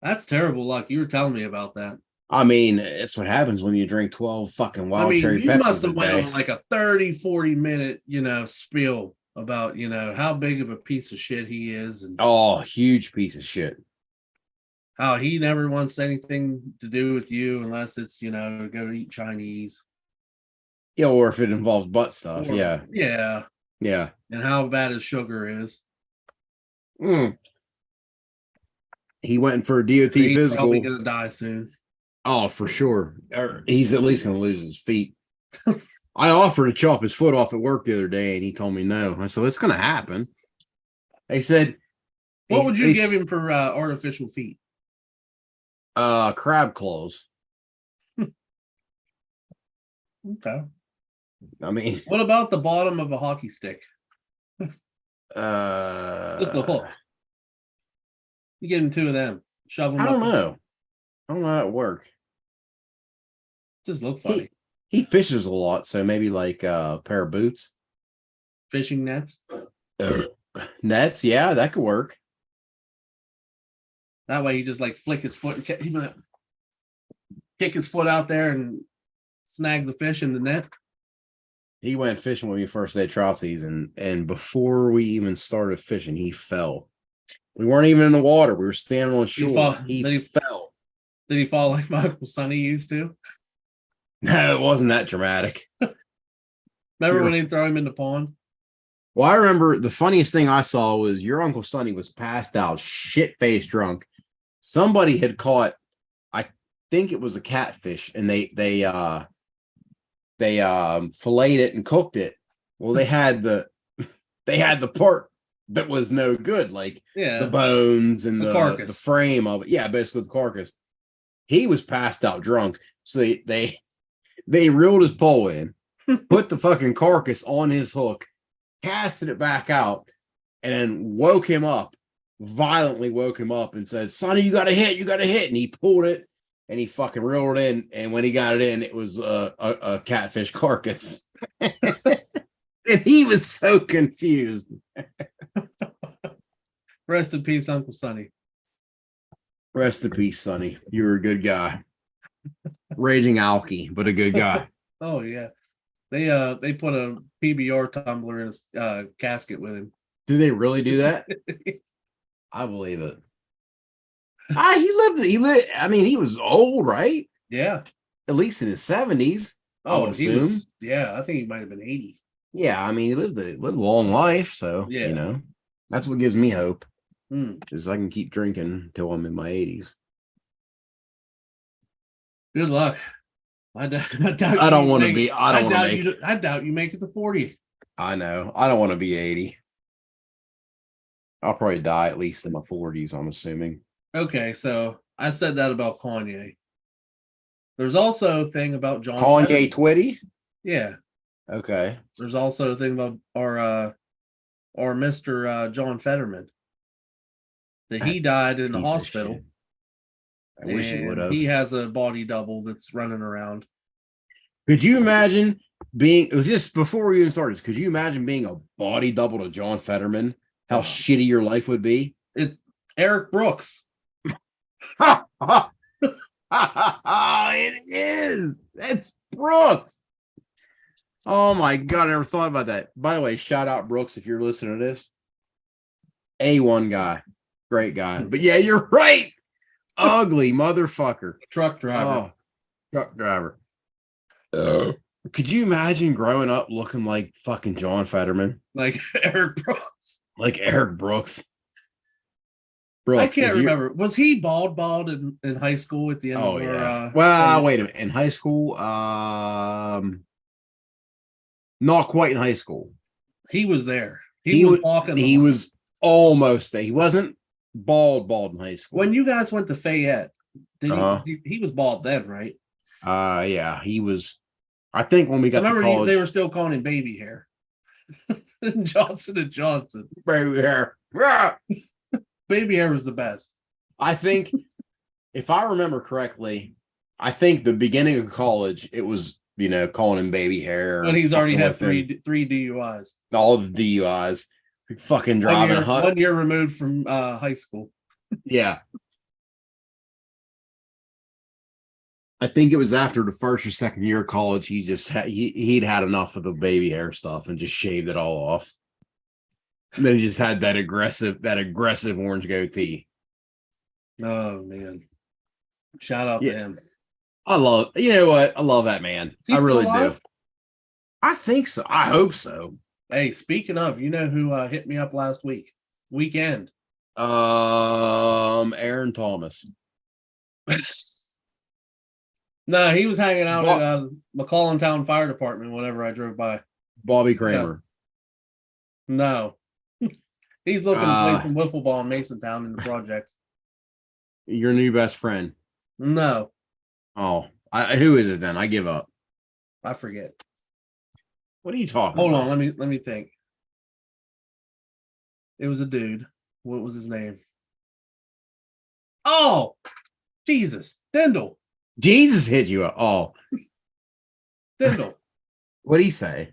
That's terrible luck. You were telling me about that. I mean, it's what happens when you drink 12 fucking wild cherry you Pepsis must have a went day. on like a 30-40 minute, spiel about, how big of a piece of shit he is and Huge piece of shit. How he never wants anything to do with you unless it's, go to eat Chinese. Yeah, or if it involves butt stuff. Yeah. And how bad his sugar is. He went for a DOT he's physical. Probably gonna die soon. Oh, for sure. Or he's at least gonna lose his feet. I offered to chop his foot off at work the other day, and he told me no. I said, "It's gonna happen." They said, "What would you give him for artificial feet?" Crab claws. Okay. I mean, what about the bottom of a hockey stick? Just the hook. You give him 2 of them. Shove them. I don't know how it work. Just look funny. He fishes a lot, so maybe like a pair of boots. Fishing nets. Nets, yeah, that could work. That way, you just like flick his foot and kick his foot out there and snag the fish in the net. He went fishing when we first did trout season, and before we even started fishing, he fell. We weren't even in the water. We were standing on shore. He fell. Did he fall like my Uncle Sonny used to? No, it wasn't that dramatic. Remember when he'd throw him in the pond? Well, I remember the funniest thing I saw was your Uncle Sonny was passed out, shit-faced drunk. Somebody had caught, I think it was a catfish, and they filleted it and cooked it. Well, they had the part that was no good, like the bones and the frame of it. Yeah, basically the carcass. He was passed out drunk, so they reeled his pole in, put the fucking carcass on his hook, casted it back out, and then violently woke him up and said, "Sonny, you got to hit. And he pulled it and he fucking reeled it in. And when he got it in, it was a catfish carcass. And he was so confused. Rest in peace, Uncle Sonny. Rest in peace, Sonny. You were a good guy. Raging alky, but a good guy. Oh yeah. They put a PBR tumbler in his casket with him. Did they really do that? I believe it. He lived. I mean, he was old, right? Yeah. At least in his 70s, I would Oh, he assume. was. Yeah, I think he might have been 80. Yeah, I mean, he lived a long life, so Yeah. that's what gives me hope. Hmm. Is I can keep drinking until I'm in my 80s. Good luck. I doubt I don't you want to make. be. I don't want to make. I doubt you make it to 40. I know. I don't want to be 80. I'll probably die at least in my 40s. I'm assuming. Okay, so I said that about Kanye. There's also a thing about John Kanye Fetterman. Twitty. Yeah. Okay. There's also a thing about our Mr. John Fetterman that he died in the Piece of shit. hospital, I wish he would and have. he has a body double that's running around. Could you imagine being? It was just before we even started. Could you imagine being a body double to John Fetterman? How shitty your life would be. It Eric Brooks. It is. That's Brooks. Oh my god, I never thought about that. By the way, shout out Brooks if you're listening to this. A1 guy. Great guy. But yeah, you're right. Ugly motherfucker. Truck driver. Oh, truck driver. Could you imagine growing up looking like fucking John Fetterman? Like Eric Brooks. Like Eric Brooks. I can't remember. Was he bald in high school at the end Oh, of yeah. our Wait a minute. In high school, not quite in high school. he was there. He was walking. He was almost there. He wasn't bald in high school. When you guys went to Fayette, he was bald then, right? Yeah, he was. I think when we got to college, they were still calling him baby hair. Johnson and Johnson. Baby hair. Baby hair was the best. I think, if I remember correctly, I think the beginning of college, it was, calling him baby hair. When he's already had three DUIs. All the DUIs. Fucking driving 1 year removed from high school. Yeah. I think it was after the first or second year of college, he'd had enough of the baby hair stuff and just shaved it all off. And then he just had that aggressive orange goatee. Oh man. Shout out to him. I love that man. I really do. I think so. I hope so. Hey, speaking of, you know who hit me up last weekend? Aaron Thomas. No, he was hanging out at McCollum Town Fire Department whenever I drove by. Bobby Kramer. No. He's looking to play some wiffle ball in Masontown in the projects. Your new best friend. No. Oh, who is it then? I give up. I forget. What are you talking about? Hold on, let me think. It was a dude. What was his name? Oh, Jesus. Dindle. Jesus hit you up. Oh. Dindle. What'd he say?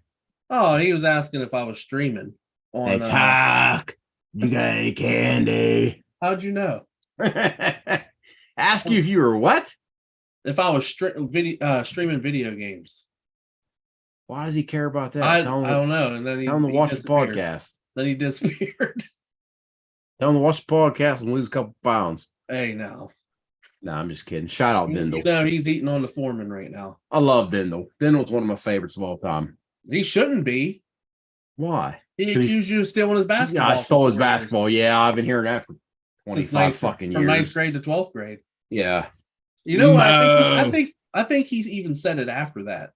Oh, he was asking if I was streaming on hey, talk. You got any candy? How'd you know? Ask you if you were what? If I was streaming video games. Why does he care about that? I don't know. And then he tell him to watch the podcast. Then he disappeared. Tell him to watch the podcast and lose a couple pounds. Hey, now. No, I'm just kidding. Shout out Dindle. You know, he's eating on the Foreman right now. I love Dindle. Dindle's one of my favorites of all time. He shouldn't be. Why? He accused you of stealing his basketball. Yeah, I stole his basketball. Yeah, I've been hearing that for 25 fucking years. From 9th grade to 12th grade. Yeah. You know what? I think he's even said it after that.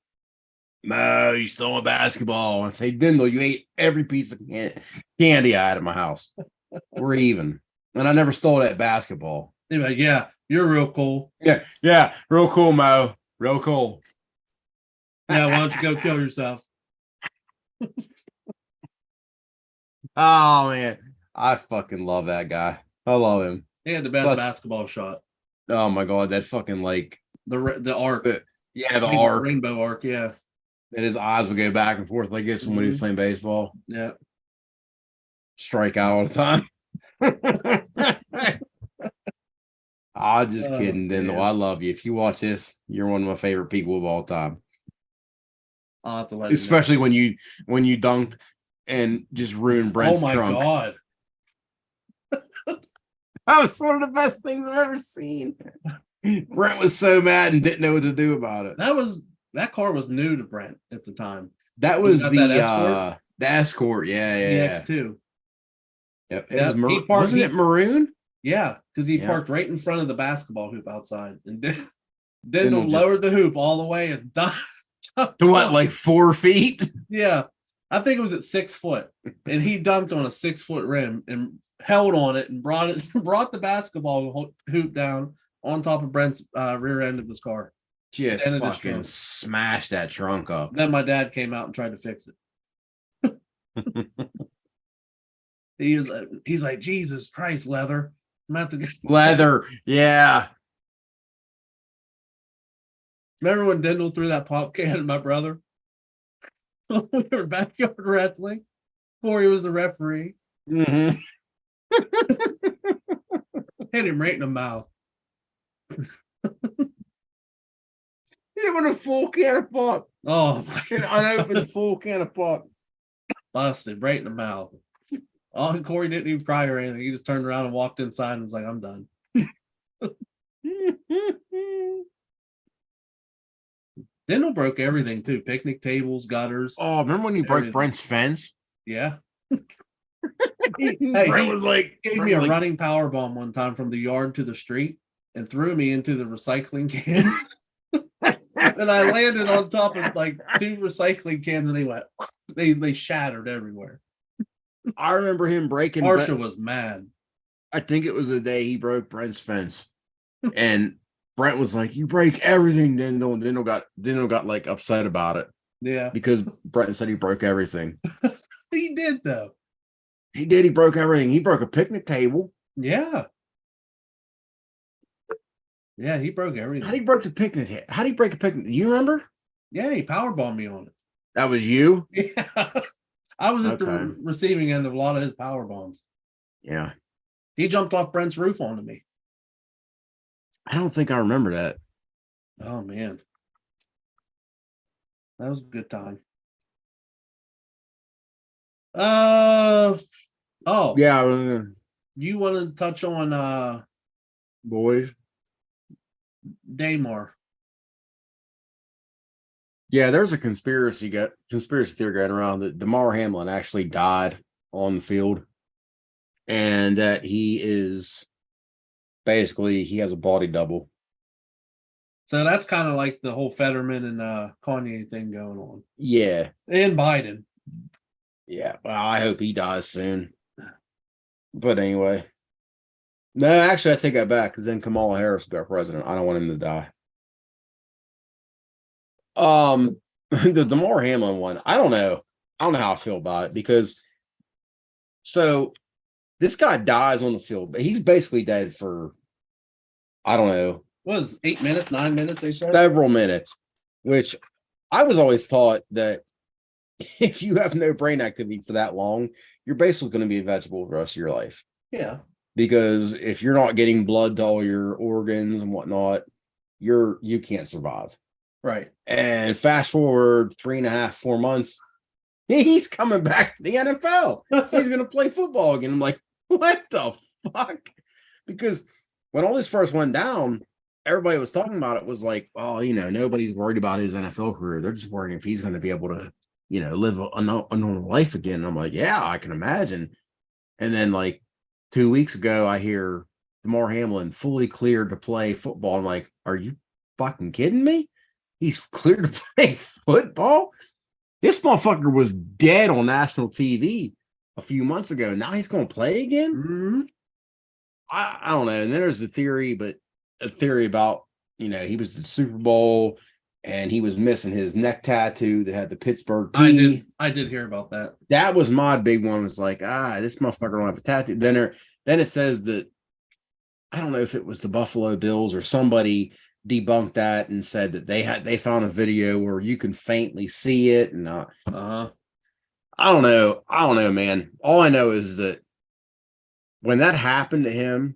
Mo, you stole my basketball. And I say, Dindle, you ate every piece of candy I had at my house. We're even. And I never stole that basketball. He's like, yeah, you're real cool. Yeah, real cool, Mo. Real cool. Yeah, why don't you go kill yourself? Oh, man. I fucking love that guy. I love him. He had the best basketball shot. Oh, my God. That fucking, the arc. The arc. Rainbow arc, yeah. And his eyes would go back and forth like this when he was playing baseball. Yeah. Strike out all the time. I'm just kidding, Dindle. I love you. If you watch this, you're one of my favorite people of all time. I'll have to let especially when you dunked and just ruined Brent's trunk. Oh my God. That was one of the best things I've ever seen. Brent was so mad and didn't know what to do about it. That car was new to Brent at the time. That We was got the that Escort, the Escort. Yeah, the yeah. X2. Yep. Yeah, Wasn't it maroon? Yeah, because he Yeah. parked right in front of the basketball hoop outside, and Dindle Dindle just- lowered the hoop all the way and dumped To what, like 4 feet? Yeah, I think it was at 6 foot, and he dumped on a 6 foot rim and held on it and brought the basketball hoop down on top of Brent's rear end of his car. Just And it is fucking trunk. smashed that trunk up. Then my dad came out and tried to fix it. He's like, Jesus Christ, leather. I'm about to get Leather, yeah. Remember when Dindle threw that pop can at my brother? We were backyard wrestling before he was the referee. Mm-hmm. Hit him right in the mouth. Hit him with a full can of pop. Oh my An unopened full can of pop. Busted right in the mouth. Oh, and Corey didn't even cry or anything. He just turned around and walked inside and was like, I'm done. Dindle broke everything too. Picnic tables, gutters. Oh, remember when you broke Everything. Brent's fence? Yeah. Brent was like, Gave me a running power bomb one time from the yard to the street and threw me into the recycling can. And I landed on top of like 2 recycling cans and they shattered everywhere. I remember him breaking. Marsha was mad. I think it was the day he broke Brent's fence. And Brent was like, "You break everything, Dindle." And Dindle got like upset about it. Yeah. Because Brent said he broke everything. He did though. He did. He broke everything. He broke a picnic table. Yeah. Yeah, he broke everything. How did he break the picnic? How did he break a picnic? Do you remember? Yeah, he powerbombed me on it. That was you? Yeah. I was at the Okay. receiving end of a lot of his power bombs. Yeah. He jumped off Brent's roof onto me. I don't think I remember that. Oh man. That was a good time. Oh, Yeah. you want to touch on Boys. Daymar? Yeah, there's a conspiracy theory going around that Damar Hamlin actually died on the field, and that he has a body double. So that's kind of like the whole Fetterman and Kanye thing going on. Yeah. And Biden. Yeah. Well, I hope he dies soon. But anyway. No, actually, I take that back because then Kamala Harris will be our president. I don't want him to die. The Damar Hamlin one, I don't know how I feel about it because so this guy dies on the field, but he's basically dead for I don't know. What was 8 minutes, 9 minutes? They said? Several minutes, which I was always taught that if you have no brain activity for that long, you're basically going to be a vegetable the rest of your life. Yeah. Because if you're not getting blood to all your organs and whatnot, you can't survive. Right. And fast forward 3.5, 4 months, he's coming back to the NFL. He's going to play football again. I'm like, what the fuck? Because when all this first went down, everybody was talking about it was like, oh, nobody's worried about his NFL career. They're just worrying if he's going to be able to, live a normal life again. And I'm like, yeah, I can imagine. And then like 2 weeks ago, I hear Damar Hamlin fully cleared to play football. I'm like, are you fucking kidding me? He's cleared to play football? This motherfucker was dead on national TV a few months ago. Now he's going to play again? Mm-hmm. I don't know. And then there's a theory about, he was at the Super Bowl and he was missing his neck tattoo that had the Pittsburgh P. I did hear about that. That was my big one. Was like, this motherfucker don't have a tattoo. Then it says that, I don't know if it was the Buffalo Bills or somebody debunked that and said that they found a video where you can faintly see it. And I don't know, man. All I know is that when that happened to him,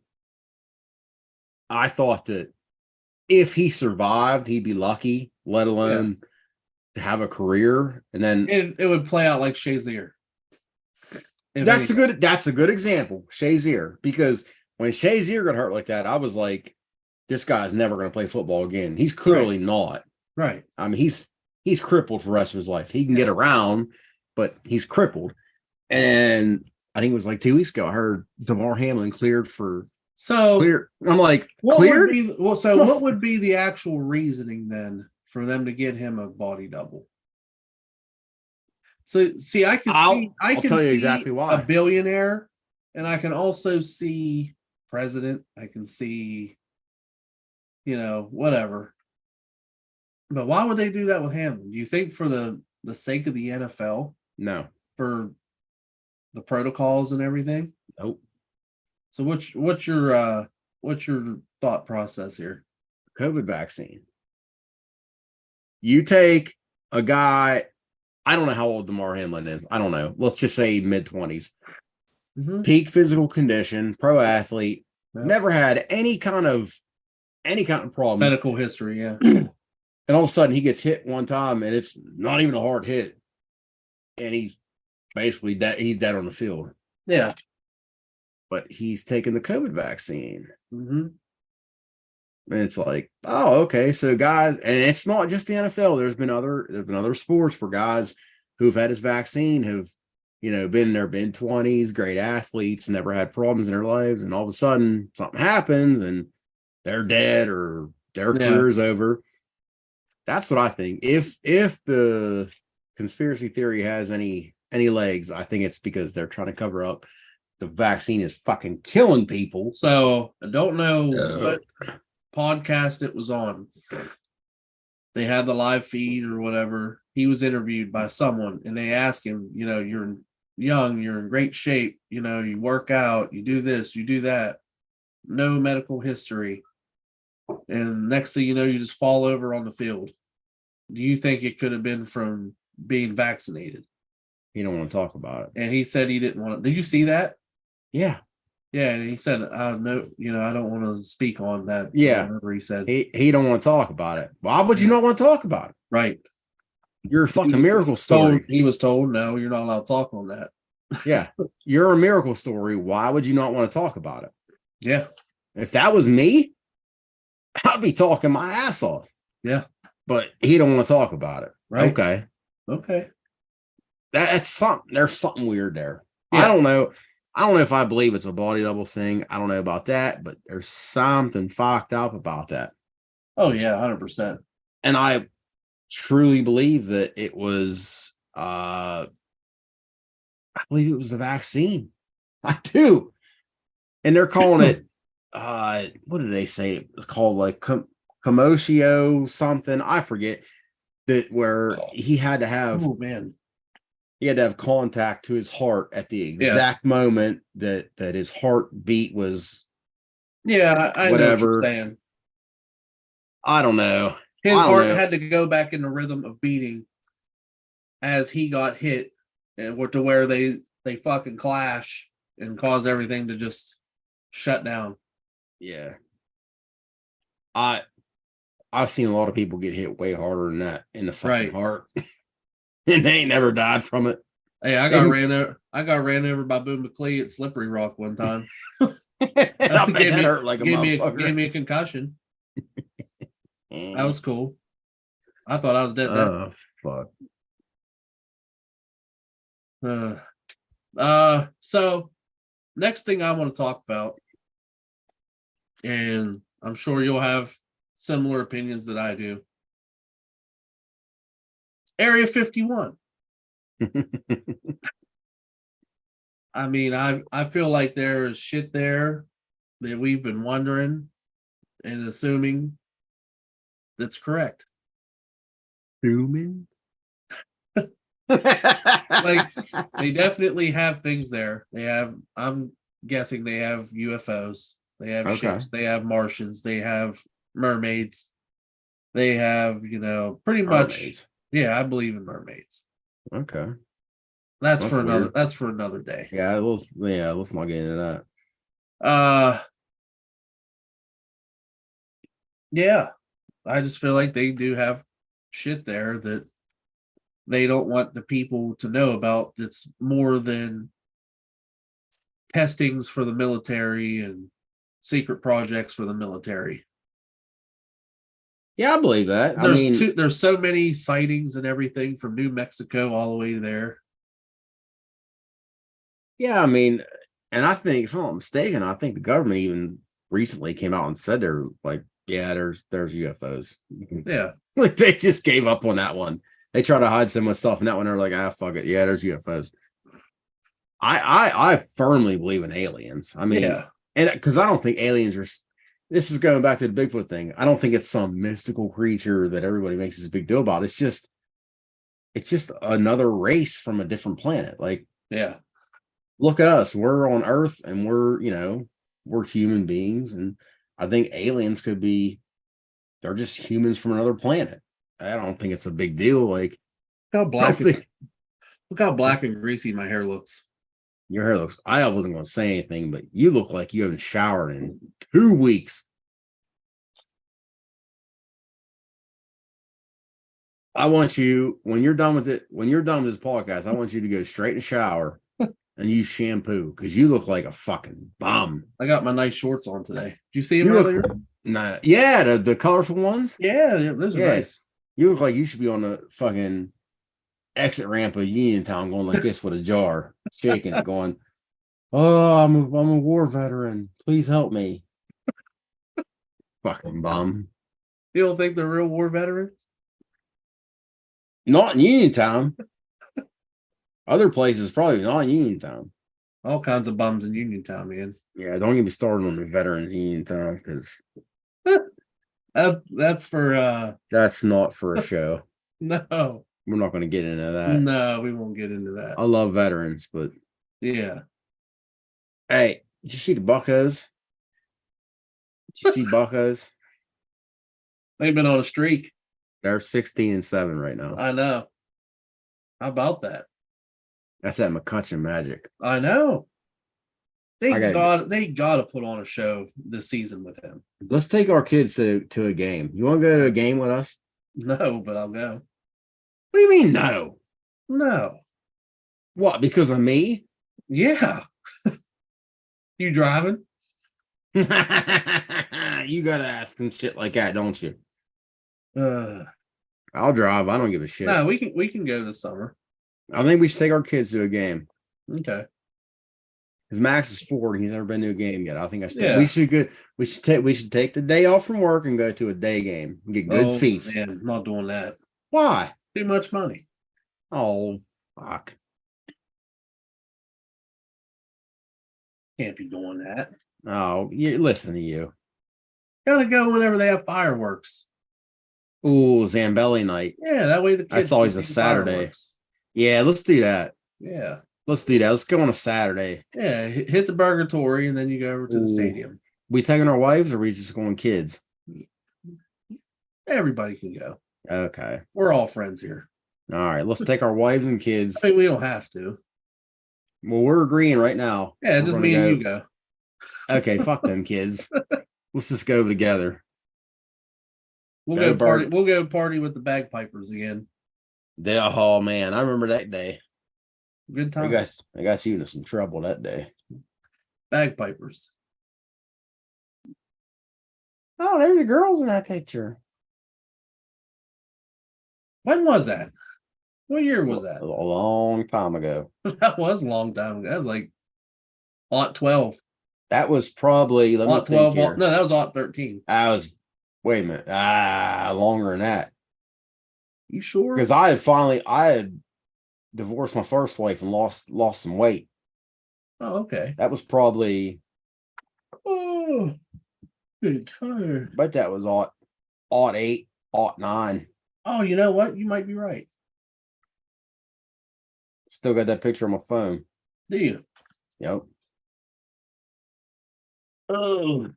I thought that if he survived, he'd be lucky, let alone to have a career. And then it would play out like Shazier. That's a good example, Shazier, because when Shazier got hurt like that, I was like, this guy's never going to play football again. He's clearly not. Right. I mean, he's crippled for the rest of his life. He can get around, but he's crippled. And I think it was like 2 weeks ago, I heard DeMar Hamlin cleared for clear. I'm like, cleared? What would be the actual reasoning then for them to get him a body double? So see, I can see exactly why. a billionaire, and I can also see president. I can see, whatever. But why would they do that with Hamlin? Do you think for the sake of the NFL? No. For the protocols and everything? Nope. So what's your thought process here? COVID vaccine. You take a guy, I don't know how old DeMar Hamlin is. I don't know. Let's just say mid-20s. Mm-hmm. Peak physical condition, pro athlete, Yep. Never had any kind of problem. Medical history, yeah. And all of a sudden he gets hit one time and it's not even a hard hit. And he's basically dead. He's dead on the field. Yeah. But he's taking the COVID vaccine. Mm-hmm. And it's like, oh, okay. So guys, and it's not just the NFL. There's been other sports where guys who've had his vaccine have, been in their mid-20s, great athletes, never had problems in their lives, and all of a sudden something happens and they're dead or their career's over. That's what I think. If the conspiracy theory has any legs, I think it's because they're trying to cover up the vaccine is fucking killing people. So I don't know what podcast it was on. They had the live feed or whatever. He was interviewed by someone and they asked him, you're young, you're in great shape, you work out, you do this, you do that, no medical history. And next thing you know, you just fall over on the field. Do you think it could have been from being vaccinated? He don't want to talk about it. And he said he didn't want to. Did you see that? Yeah. Yeah, and he said, no, I don't want to speak on that. Yeah. Whatever he said. He don't want to talk about it. Why would you not want to talk about it? Right. You're a fucking miracle story. He was told, no, you're not allowed to talk on that. Yeah. You're a miracle story. Why would you not want to talk about it? Yeah. If that was me, I'd be talking my ass off. Yeah. But he don't want to talk about it. Right. Okay. That's something. There's something weird there. Yeah. I don't know if I believe it's a body double thing. I don't know about that, but there's something fucked up about that. Oh yeah, 100%. And I truly believe that it was I believe it was the vaccine. I do. And they're calling it what did they say? It's called like commotio something. I forget that where he had to have he had to have contact to his heart at the exact moment that his heartbeat was. Yeah, I whatever. know what you're saying. I don't know. His heart had to go back in the rhythm of beating as he got hit, and to where they fucking clash and cause everything to just shut down. Yeah. I've seen a lot of people get hit way harder than that in the fucking heart. And they ain't never died from it. Hey, I got ran over by Boone McClee at Slippery Rock one time. Hurt like gave me a concussion. That was cool. I thought I was dead then. Oh fuck. So next thing I want to talk about, and I'm sure you'll have similar opinions that I do. Area 51. I mean, I feel like there is shit there that we've been wondering and assuming that's correct. Assuming? Like, they definitely have things there. I'm guessing they have UFOs. They have ships. They have Martians. They have mermaids. They have, pretty much. Yeah, I believe in mermaids. Okay. That's for another day. Yeah, let's not get into that. Yeah. I just feel like they do have shit there that they don't want the people to know about. That's more than testings for the military and secret projects for the military. Yeah, I believe that. There's so many sightings and everything from New Mexico all the way to there. Yeah, I mean, and I think, if I'm not mistaken, I think the government even recently came out and said they're like, yeah, there's UFOs. Yeah. Like they just gave up on that one. They try to hide so much stuff, and that one they're like, fuck it. Yeah, there's UFOs. I firmly believe in aliens. I mean, yeah. And because I don't think aliens are. This is going back to the Bigfoot thing. I don't think it's some mystical creature that everybody makes this big deal about. It's just another race from a different planet. Like, yeah, look at us. We're on Earth, and we're human beings, and I think aliens could be. They're just humans from another planet. I don't think it's a big deal. Like, look how black and greasy my hair looks. Your hair looks. I wasn't going to say anything, but you look like you haven't showered in 2 weeks. I want you, when you're done with this podcast, I want you to go straight in the shower and use shampoo because you look like a fucking bum. I got my nice shorts on today. Did you see them earlier? Yeah, the colorful ones. Yeah, those are nice. You look like you should be on the fucking exit ramp of Uniontown going like this with a jar, shaking it, going, "Oh, I'm a war veteran. Please help me." Fucking bum. You don't think they're real war veterans? Not in Uniontown. Other places, probably not in Uniontown. All kinds of bums in Uniontown, man. Yeah, don't get me started on the veterans in Uniontown because that's for that's not for a show. No. We're not going to get into that. No, we won't get into that. I love veterans, but yeah. Hey, did you see the Buccos? Did you see Buccos? They've been on a streak. They're 16-7 right now. I know. How about that? That's that McCutcheon magic. I know. They gotta put on a show this season with him. Let's take our kids to a game. You want to go to a game with us? No, but I'll go. What do you mean no? No. What? Because of me? Yeah. You driving? You gotta ask them shit like that, don't you? I'll drive. I don't give a shit. No, we can go this summer. I think we should take our kids to a game. Okay. Because Max is 4 and he's never been to a game yet. I think we should take the day off from work and go to a day game and get good seats. Man, I'm not doing that. Why? Too much money. Oh, fuck. Can't be doing that. Oh, listen to you. Gotta go whenever they have fireworks. Ooh, Zambelli night. Yeah, that way the kids. That's always a Saturday. Fireworks. Yeah, let's do that. Yeah. Let's do that. Let's go on a Saturday. Yeah, hit the Burgatory and then you go over to the stadium. We taking our wives or we just going kids? Everybody can go. Okay. We're all friends here. All right, let's take our wives and kids. I mean, we don't have to. Well, we're agreeing right now. Yeah, just me and you go. Okay, fuck them kids. Let's just go together. We'll go party with the bagpipers again. Oh man, I remember that day. Good time. I got you into some trouble that day. Bagpipers. Oh, there's the girls in that picture. When was that? What year was that? A long time ago. That was a long time ago. That was like Aught 12. That was probably Aught 12. No, that was Aught 13. Wait a minute. Longer than that. You sure? Because I had divorced my first wife and lost some weight. Oh, okay. That was probably good time. But that was Aught 8, Aught 9. Oh, you know what? You might be right. Still got that picture on my phone. Do you? Yep. Oh.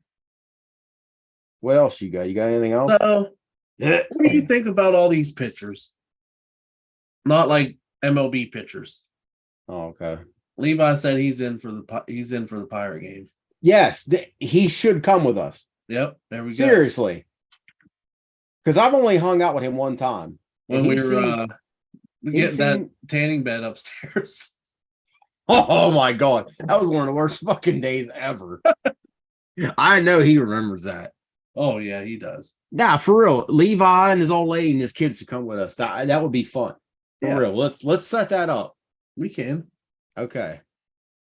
What else you got? You got anything else? So, what do you think about all these pictures? Not like MLB pitchers. Oh, okay. Levi said he's in for the Pirate game. Yes, he should come with us. Yep, there we go. Seriously. Because I've only hung out with him one time. When we were getting that tanning bed upstairs. Oh my God. That was one of the worst fucking days ever. I know he remembers that. Oh yeah, he does. Nah, for real. Levi and his old lady and his kids to come with us. That would be fun. For real. Let's set that up. We can. Okay.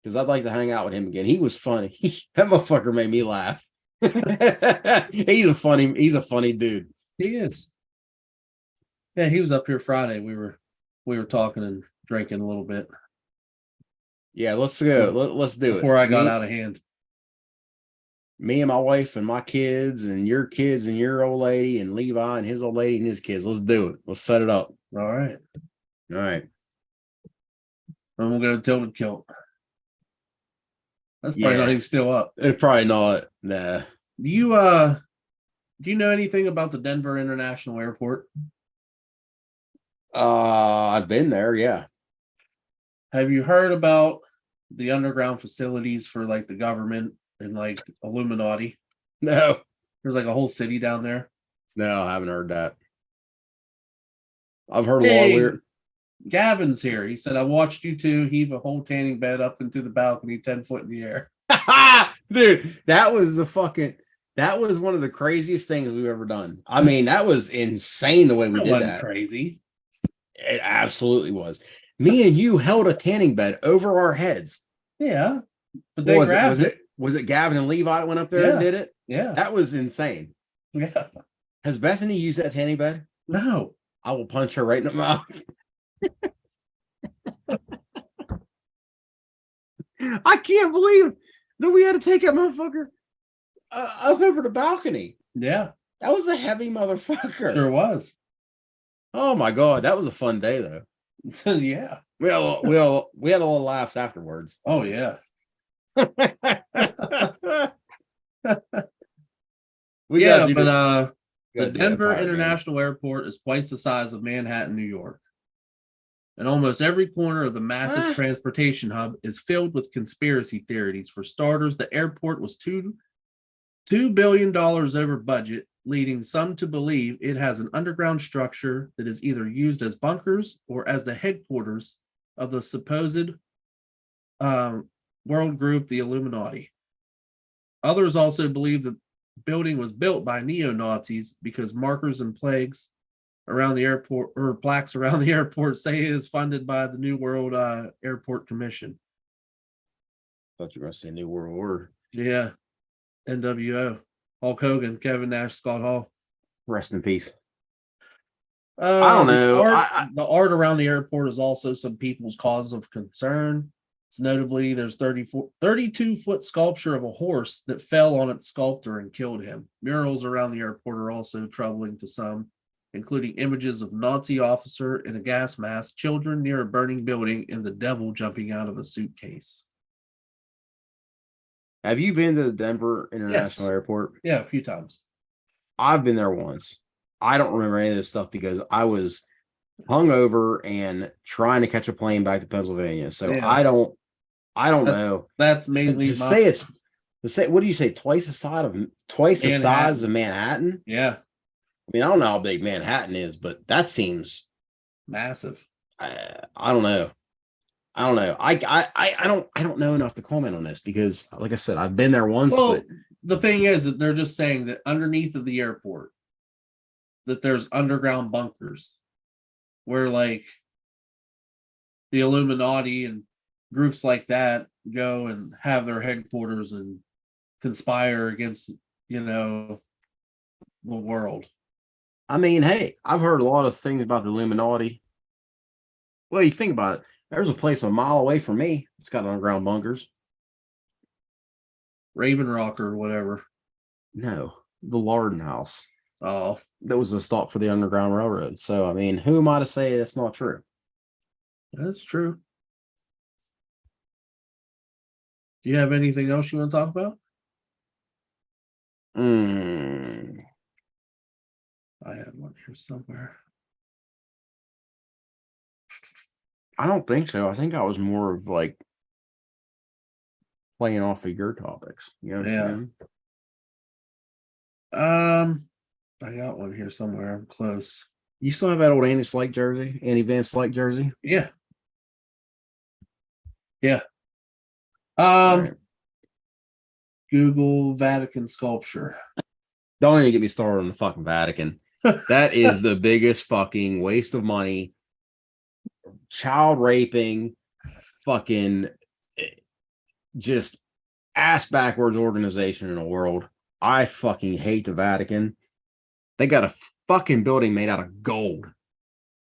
Because I'd like to hang out with him again. He was funny. That motherfucker made me laugh. He's a funny dude. He is. Yeah, he was up here Friday. We were talking and drinking a little bit. Yeah, let's go. Let's do before it. I got out of hand. Me and my wife and my kids and your old lady and Levi and his old lady and his kids. Let's do it. Let's set it up. All right. All right. And we'll go to Tilted Kilt. That's probably not even still up. It's probably not. Nah. Do you know anything about the Denver International Airport? I've been there, yeah. Have you heard about the underground facilities for like the government and like Illuminati? No. There's like a whole city down there. No, I haven't heard that. I've heard a lot of weird. Gavin's here. He said, I watched you two heave a whole tanning bed up into the balcony 10 foot in the air. Dude, that was one of the craziest things we've ever done. I mean, that was insane the way we did that. Crazy. It absolutely was. Me and you held a tanning bed over our heads. Yeah. But they grabbed it. Was it Gavin and Levi that went up there and did it? Yeah. That was insane. Yeah. Has Bethany used that tanning bed? No. I will punch her right in the mouth. I can't believe that we had to take that motherfucker up over the balcony. Yeah. That was a heavy motherfucker. Sure was. Oh my God. That was a fun day though. Yeah. We had a little laughs afterwards. Oh yeah. The Denver International Airport is twice the size of Manhattan, New York. And almost every corner of the massive transportation hub is filled with conspiracy theories. For starters, the airport was $2 billion over budget, leading some to believe it has an underground structure that is either used as bunkers or as the headquarters of the supposed world group, the Illuminati. Others also believe the building was built by neo-Nazis because markers and plaques around the airport say it is funded by the New World Airport Commission. Thought you were going to say New World Order. Yeah. NWO. Hulk Hogan, Kevin Nash, Scott Hall. Rest in peace. I don't know. The art around the airport is also some people's cause of concern. It's notably there's 32-foot sculpture of a horse that fell on its sculptor and killed him. Murals around the airport are also troubling to some, including images of Nazi officer in a gas mask, children near a burning building, and the devil jumping out of a suitcase. Have you been to the Denver International Airport? Yeah, a few times. I've been there once. I don't remember any of this stuff because I was hungover and trying to catch a plane back to Pennsylvania. So yeah. I don't know. That's mainly what do you say? Twice the size of Manhattan? Yeah. I mean, I don't know how big Manhattan is, but that seems massive. I don't know. I don't know enough to comment on this because, like I said, I've been there once. Well, but the thing is that they're just saying that underneath of the airport, that there's underground bunkers where like the Illuminati and groups like that go and have their headquarters and conspire against, the world. I mean, hey, I've heard a lot of things about the Illuminati. Well, you think about it. There's a place a mile away from me. It's got underground bunkers. Raven Rock or whatever. No, the Lardon House. Oh. That was a stop for the Underground Railroad. So, I mean, who am I to say that's not true? That's true. Do you have anything else you want to talk about? I had one here somewhere. I don't think so. I think I was more of like playing off of your topics. You know what I mean? I got one here somewhere. I'm close. You still have that old Andy Van Slyke jersey? Yeah. Yeah. Right. Google Vatican sculpture. Don't even get me started on the fucking Vatican. That is the biggest fucking waste of money. Child raping, fucking just ass backwards organization in the world. I fucking hate the Vatican. They got a fucking building made out of gold.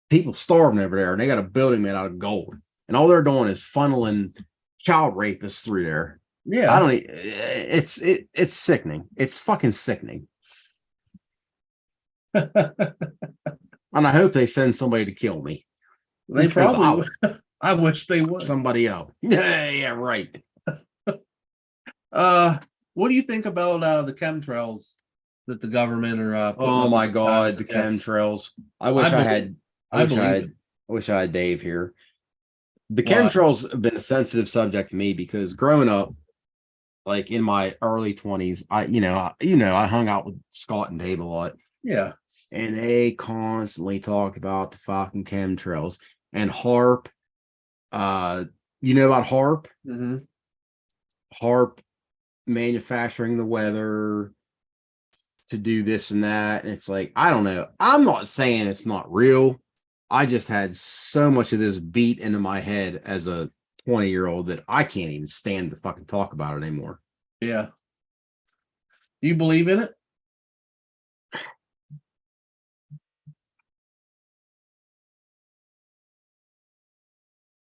People starving over there, and they got a building made out of gold. And all they're doing is funneling child rapists through there. Yeah. I don't. It's sickening. It's fucking sickening. And I hope they send somebody to kill me. They probably would. I wish they would. Somebody else. Yeah, right. What do you think about the chemtrails that the government are putting Oh up my in the sky god, with the jets? chemtrails. I wish I had Dave here. The Why? chemtrails have been a sensitive subject to me because growing up, like in my early 20s, I hung out with Scott and Dave a lot. Yeah. And they constantly talk about the fucking chemtrails and HARP. You know about HARP? Mm-hmm. HARP manufacturing the weather to do this and that. And it's like, I don't know. I'm not saying it's not real. I just had so much of this beat into my head as a 20-year-old that I can't even stand to fucking talk about it anymore. Yeah. You believe in it?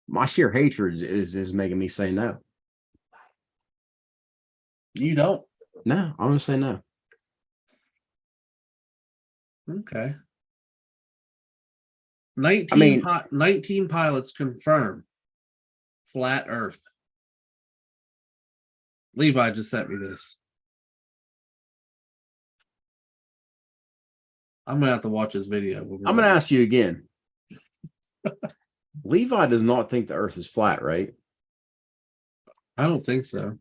My sheer hatred is making me say no. You don't? No, I'm gonna say no. Okay. 19 pilots confirm flat Earth. Levi just sent me this. I'm gonna have to watch this video. I'm gonna ask you again. Levi does not think the Earth is flat, right? I don't think so.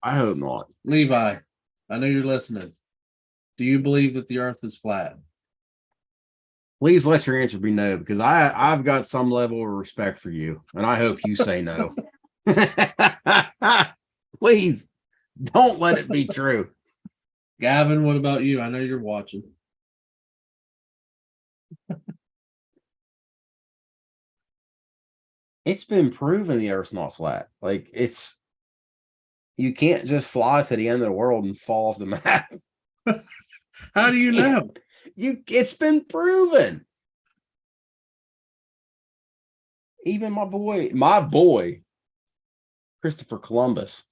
I hope not. Levi, I know you're listening. Do you believe that the Earth is flat? Please let your answer be no, because I've got some level of respect for you, and I hope you say no. Please don't let it be true. Gavin, what about you? I know you're watching. It's been proven the Earth's not flat. Like you can't just fly to the end of the world and fall off the map. How do you know? It's been proven. Even my boy, Christopher Columbus,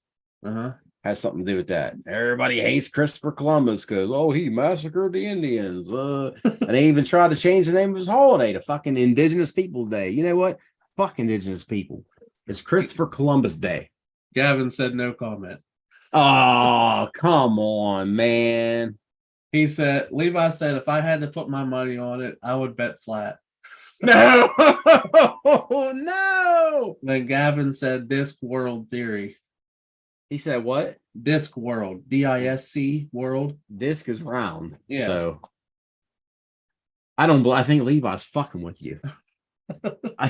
has something to do with that. Everybody hates Christopher Columbus because he massacred the Indians. And they even tried to change the name of his holiday to fucking Indigenous Peoples Day. You know what? Fuck Indigenous people. It's Christopher Columbus Day. Gavin said no comment. Oh, come on, man. Levi said, if I had to put my money on it, I would bet flat. No, no. Then Gavin said disc world theory. He said what? Disc world. DISC world. Disc is round. Yeah. So I think Levi's fucking with you.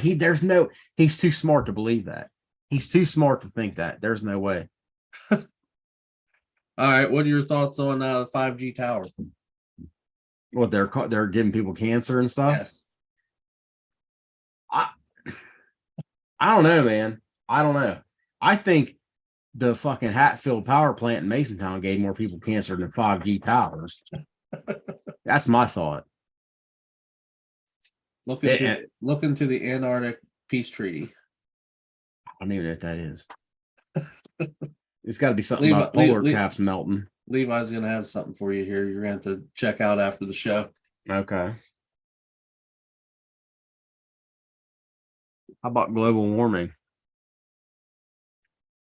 He's too smart to believe that. He's too smart to think that. There's no way. All right. What are your thoughts on the 5G tower? What they're giving people cancer and stuff? Yes. I don't know, man. I don't know. I think the fucking Hatfield power plant in Masontown gave more people cancer than 5G towers. That's my thought. Look into the Antarctic Peace Treaty. I don't even know what that is. It's got to be something about polar caps melting. Levi's going to have something for you here. You're going to have to check out after the show. Okay. How about global warming?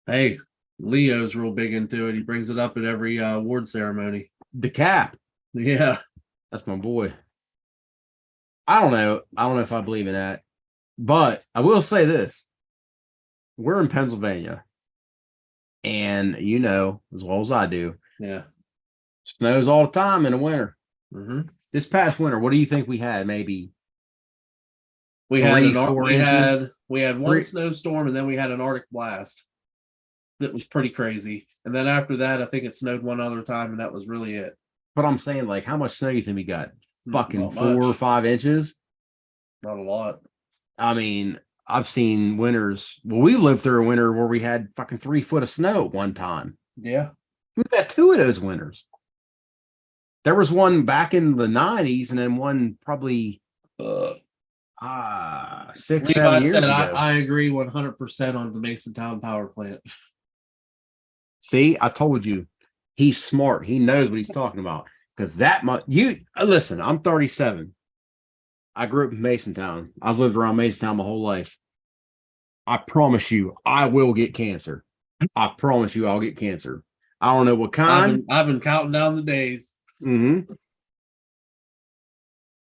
Hey, Leo's real big into it. He brings it up at every award ceremony. The cap. Yeah. That's my boy. I don't know. I don't know if I believe in that. But I will say this. We're in Pennsylvania. And you know, as well as I do. Yeah. Snows all the time in the winter. Mm-hmm. This past winter, what do you think we had? Maybe we had 4 inches? We had one snowstorm and then we had an Arctic blast. that was pretty crazy. And then after that, I think it snowed one other time, and that was really it. But I'm saying, like, how much snow do you think we got? Fucking Not 4 or much. 5 inches. Not a lot. I mean, I've seen winters. Well, we lived through a winter where we had fucking 3 foot of snow at one time. Yeah. We've got 2 of those winters. There was one back in the 90s, and then one probably 6, 7 Levi years said, ago. I agree 100% on the Masontown power plant. See, I told you, he's smart. He knows what he's talking about. Because that much, you listen. I'm 37. I grew up in Masontown. I've lived around Masontown my whole life. I promise you, I will get cancer. I promise you, I'll get cancer. I don't know what kind. I've been counting down the days. Mm-hmm.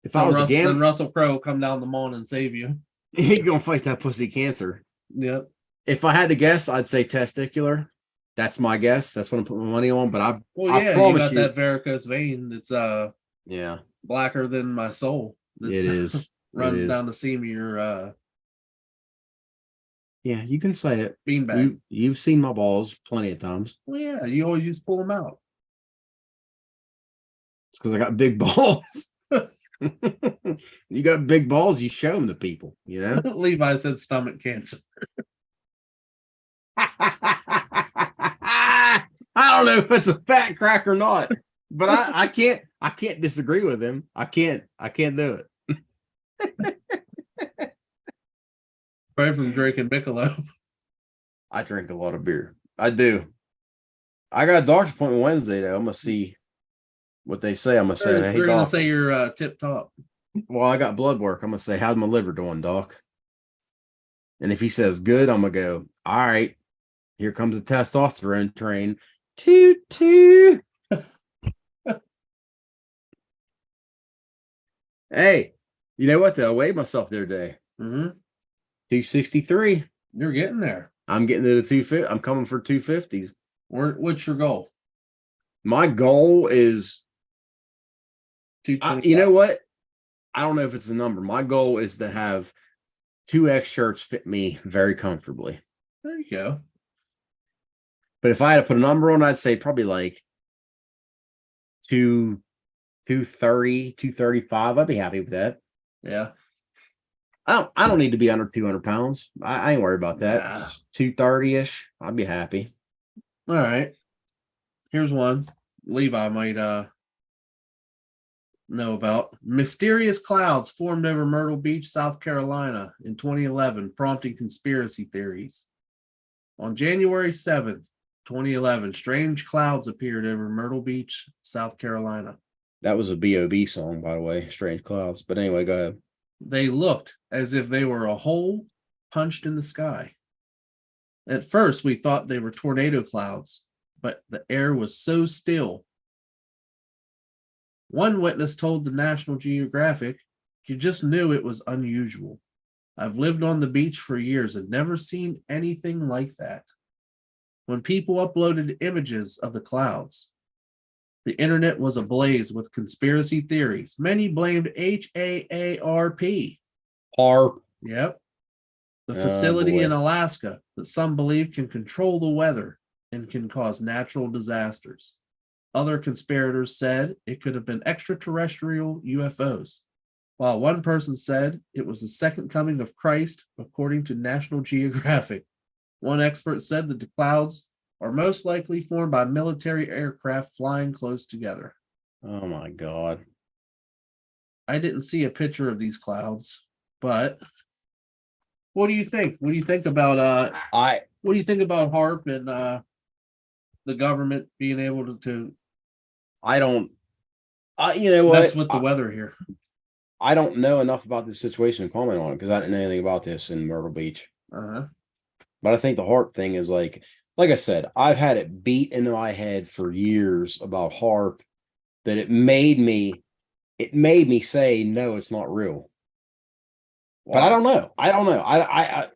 If I was a then Russell Crowe come down the morning and save you. he gonna fight that pussy cancer. Yep. If I had to guess, I'd say testicular. That's my guess. That's what I'm putting my money on. But I promise you got that varicose vein that's yeah, blacker than my soul. It is. Runs down the seam of your yeah, you can say it. beanbag. You've seen my balls plenty of times. Well, yeah, you always just pull them out. It's because I got big balls. You got big balls, you show them to people, you know. Levi said stomach cancer. I don't know if it's a fat crack or not, but I can't disagree with him. I can't do it. Right from drinking Michelob. I drink a lot of beer. I do. I got a doctor's appointment Wednesday though. I'm gonna see what they say. I'm gonna say, hey, they're gonna doc. say you're tip top. Well, I got blood work. I'm gonna say, how's my liver doing, doc? And if he says good, I'm gonna go, all right, here comes the testosterone train. Toot toot. Hey, you know what? Though? I weighed myself the other day. 263. You're getting there. I'm getting to the 250. I'm coming for 250s. What's your goal? My goal is, you know what? I don't know if it's a number. My goal is to have 2X shirts fit me very comfortably. There you go. But if I had to put a number on, I'd say probably like 230, 235. I'd be happy with that. Yeah. I don't need to be under 200 pounds. I ain't worried about that. Nah. 230-ish. I'd be happy. All right. Here's one Levi might know about. Mysterious clouds formed over Myrtle Beach, South Carolina in 2011, prompting conspiracy theories. On January 7th, 2011, strange clouds appeared over Myrtle Beach, South Carolina. That was a B.O.B. song, by the way, Strange Clouds. But anyway, go ahead. They looked as if they were a hole punched in the sky. At first, we thought they were tornado clouds, but the air was so still. One witness told the National Geographic, "You just knew it was unusual. I've lived on the beach for years and never seen anything like that." When people uploaded images of the clouds, the internet was ablaze with conspiracy theories. Many blamed HAARP. HAARP. Yep. The facility in Alaska that some believe can control the weather and can cause natural disasters. Other conspirators said it could have been extraterrestrial UFOs, while one person said it was the second coming of Christ, according to National Geographic. One expert said that the clouds are most likely formed by military aircraft flying close together. Oh my God. I didn't see a picture of these clouds, but what do you think? What do you think about what do you think about HAARP and the government being able to I don't you know what? Mess with the weather here. I don't know enough about this situation to comment on it because I didn't know anything about this in Myrtle Beach. Uh-huh. But I think the HAARP thing is like I said, I've had it beat into my head for years about HAARP that it made me say, no, it's not real. Wow. But I don't know. I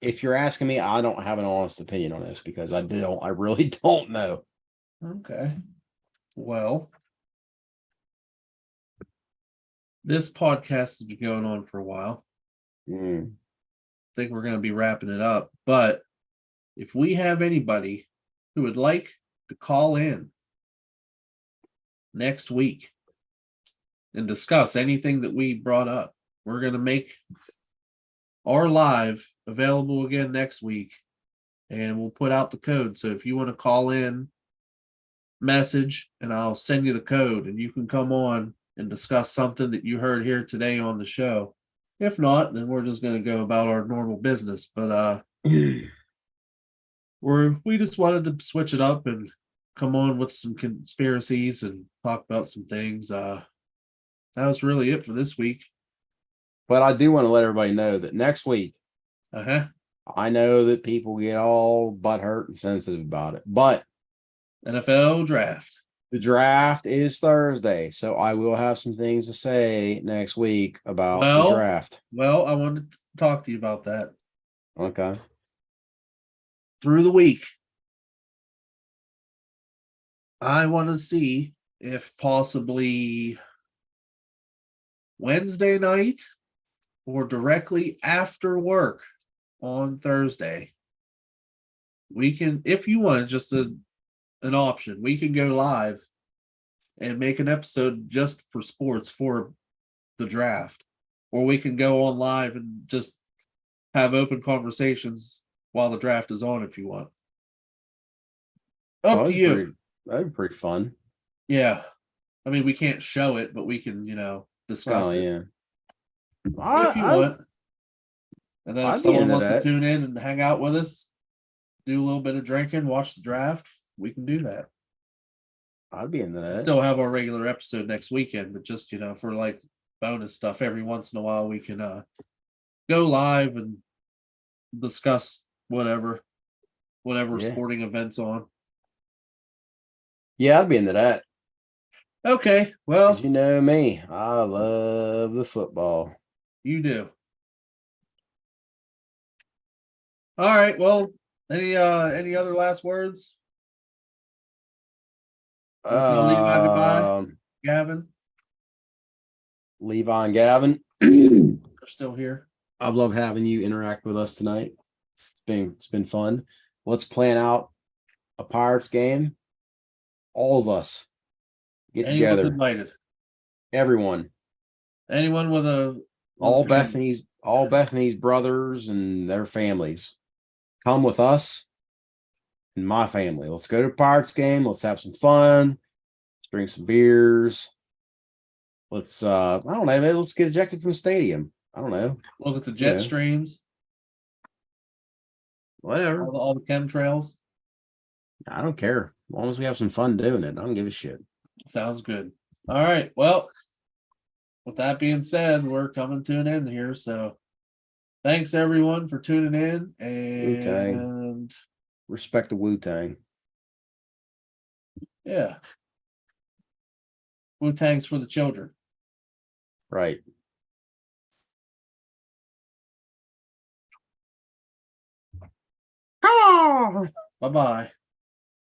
if you're asking me, I don't have an honest opinion on this because I really don't know. Okay. Well, this podcast has been going on for a while. I think we're going to be wrapping it up, but if we have anybody who would like to call in next week and discuss anything that we brought up, we're going to make our live available again next week, and we'll put out the code. So if you want to call in, message, and I'll send you the code, and you can come on and discuss something that you heard here today on the show. If not, then we're just going to go about our normal business. But we just wanted to switch it up and come on with some conspiracies and talk about some things. That was really it for this week. But I do want to let everybody know that next week, I know that people get all butthurt and sensitive about it, but NFL draft. The draft is Thursday, so I will have some things to say next week about the draft. Well, I wanted to talk to you about that. Okay. Through the week, I want to see if possibly Wednesday night or directly after work on Thursday, we can, if you want, just an option, we can go live and make an episode just for sports for the draft, or we can go on live and just have open conversations while the draft is on if you want. Up to you. That'd be pretty fun. Yeah. I mean, we can't show it, but we can, discuss it. Yeah. If you want. And then if someone wants to tune in and hang out with us, do a little bit of drinking, watch the draft, we can do that. I'd be into that. Still have our regular episode next weekend, but just, for like bonus stuff, every once in a while we can go live and discuss whatever sporting events on. Yeah, I'd be into that. Okay, well, you know me, I love the football. You do. All right. Well, any other last words? Levi goodbye, Gavin. Levi and Gavin, they're still here. I've loved having you interact with us tonight. It's been fun. Let's plan out a Pirates game. All of us get together. Invited. Everyone. Anyone with a all Bethany's brothers and their families. Come with us and my family. Let's go to a Pirates game. Let's have some fun. Let's drink some beers. Let's I don't know, maybe let's get ejected from the stadium. I don't know. Look at the jet streams. Whatever. All the chemtrails. I don't care. As long as we have some fun doing it. I don't give a shit. Sounds good. All right. Well, with that being said, we're coming to an end here. So thanks everyone for tuning in. And Wu-Tang. Respect the Wu-Tang. Yeah. Wu-Tang's for the children. Right. Bye-bye.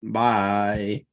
Bye.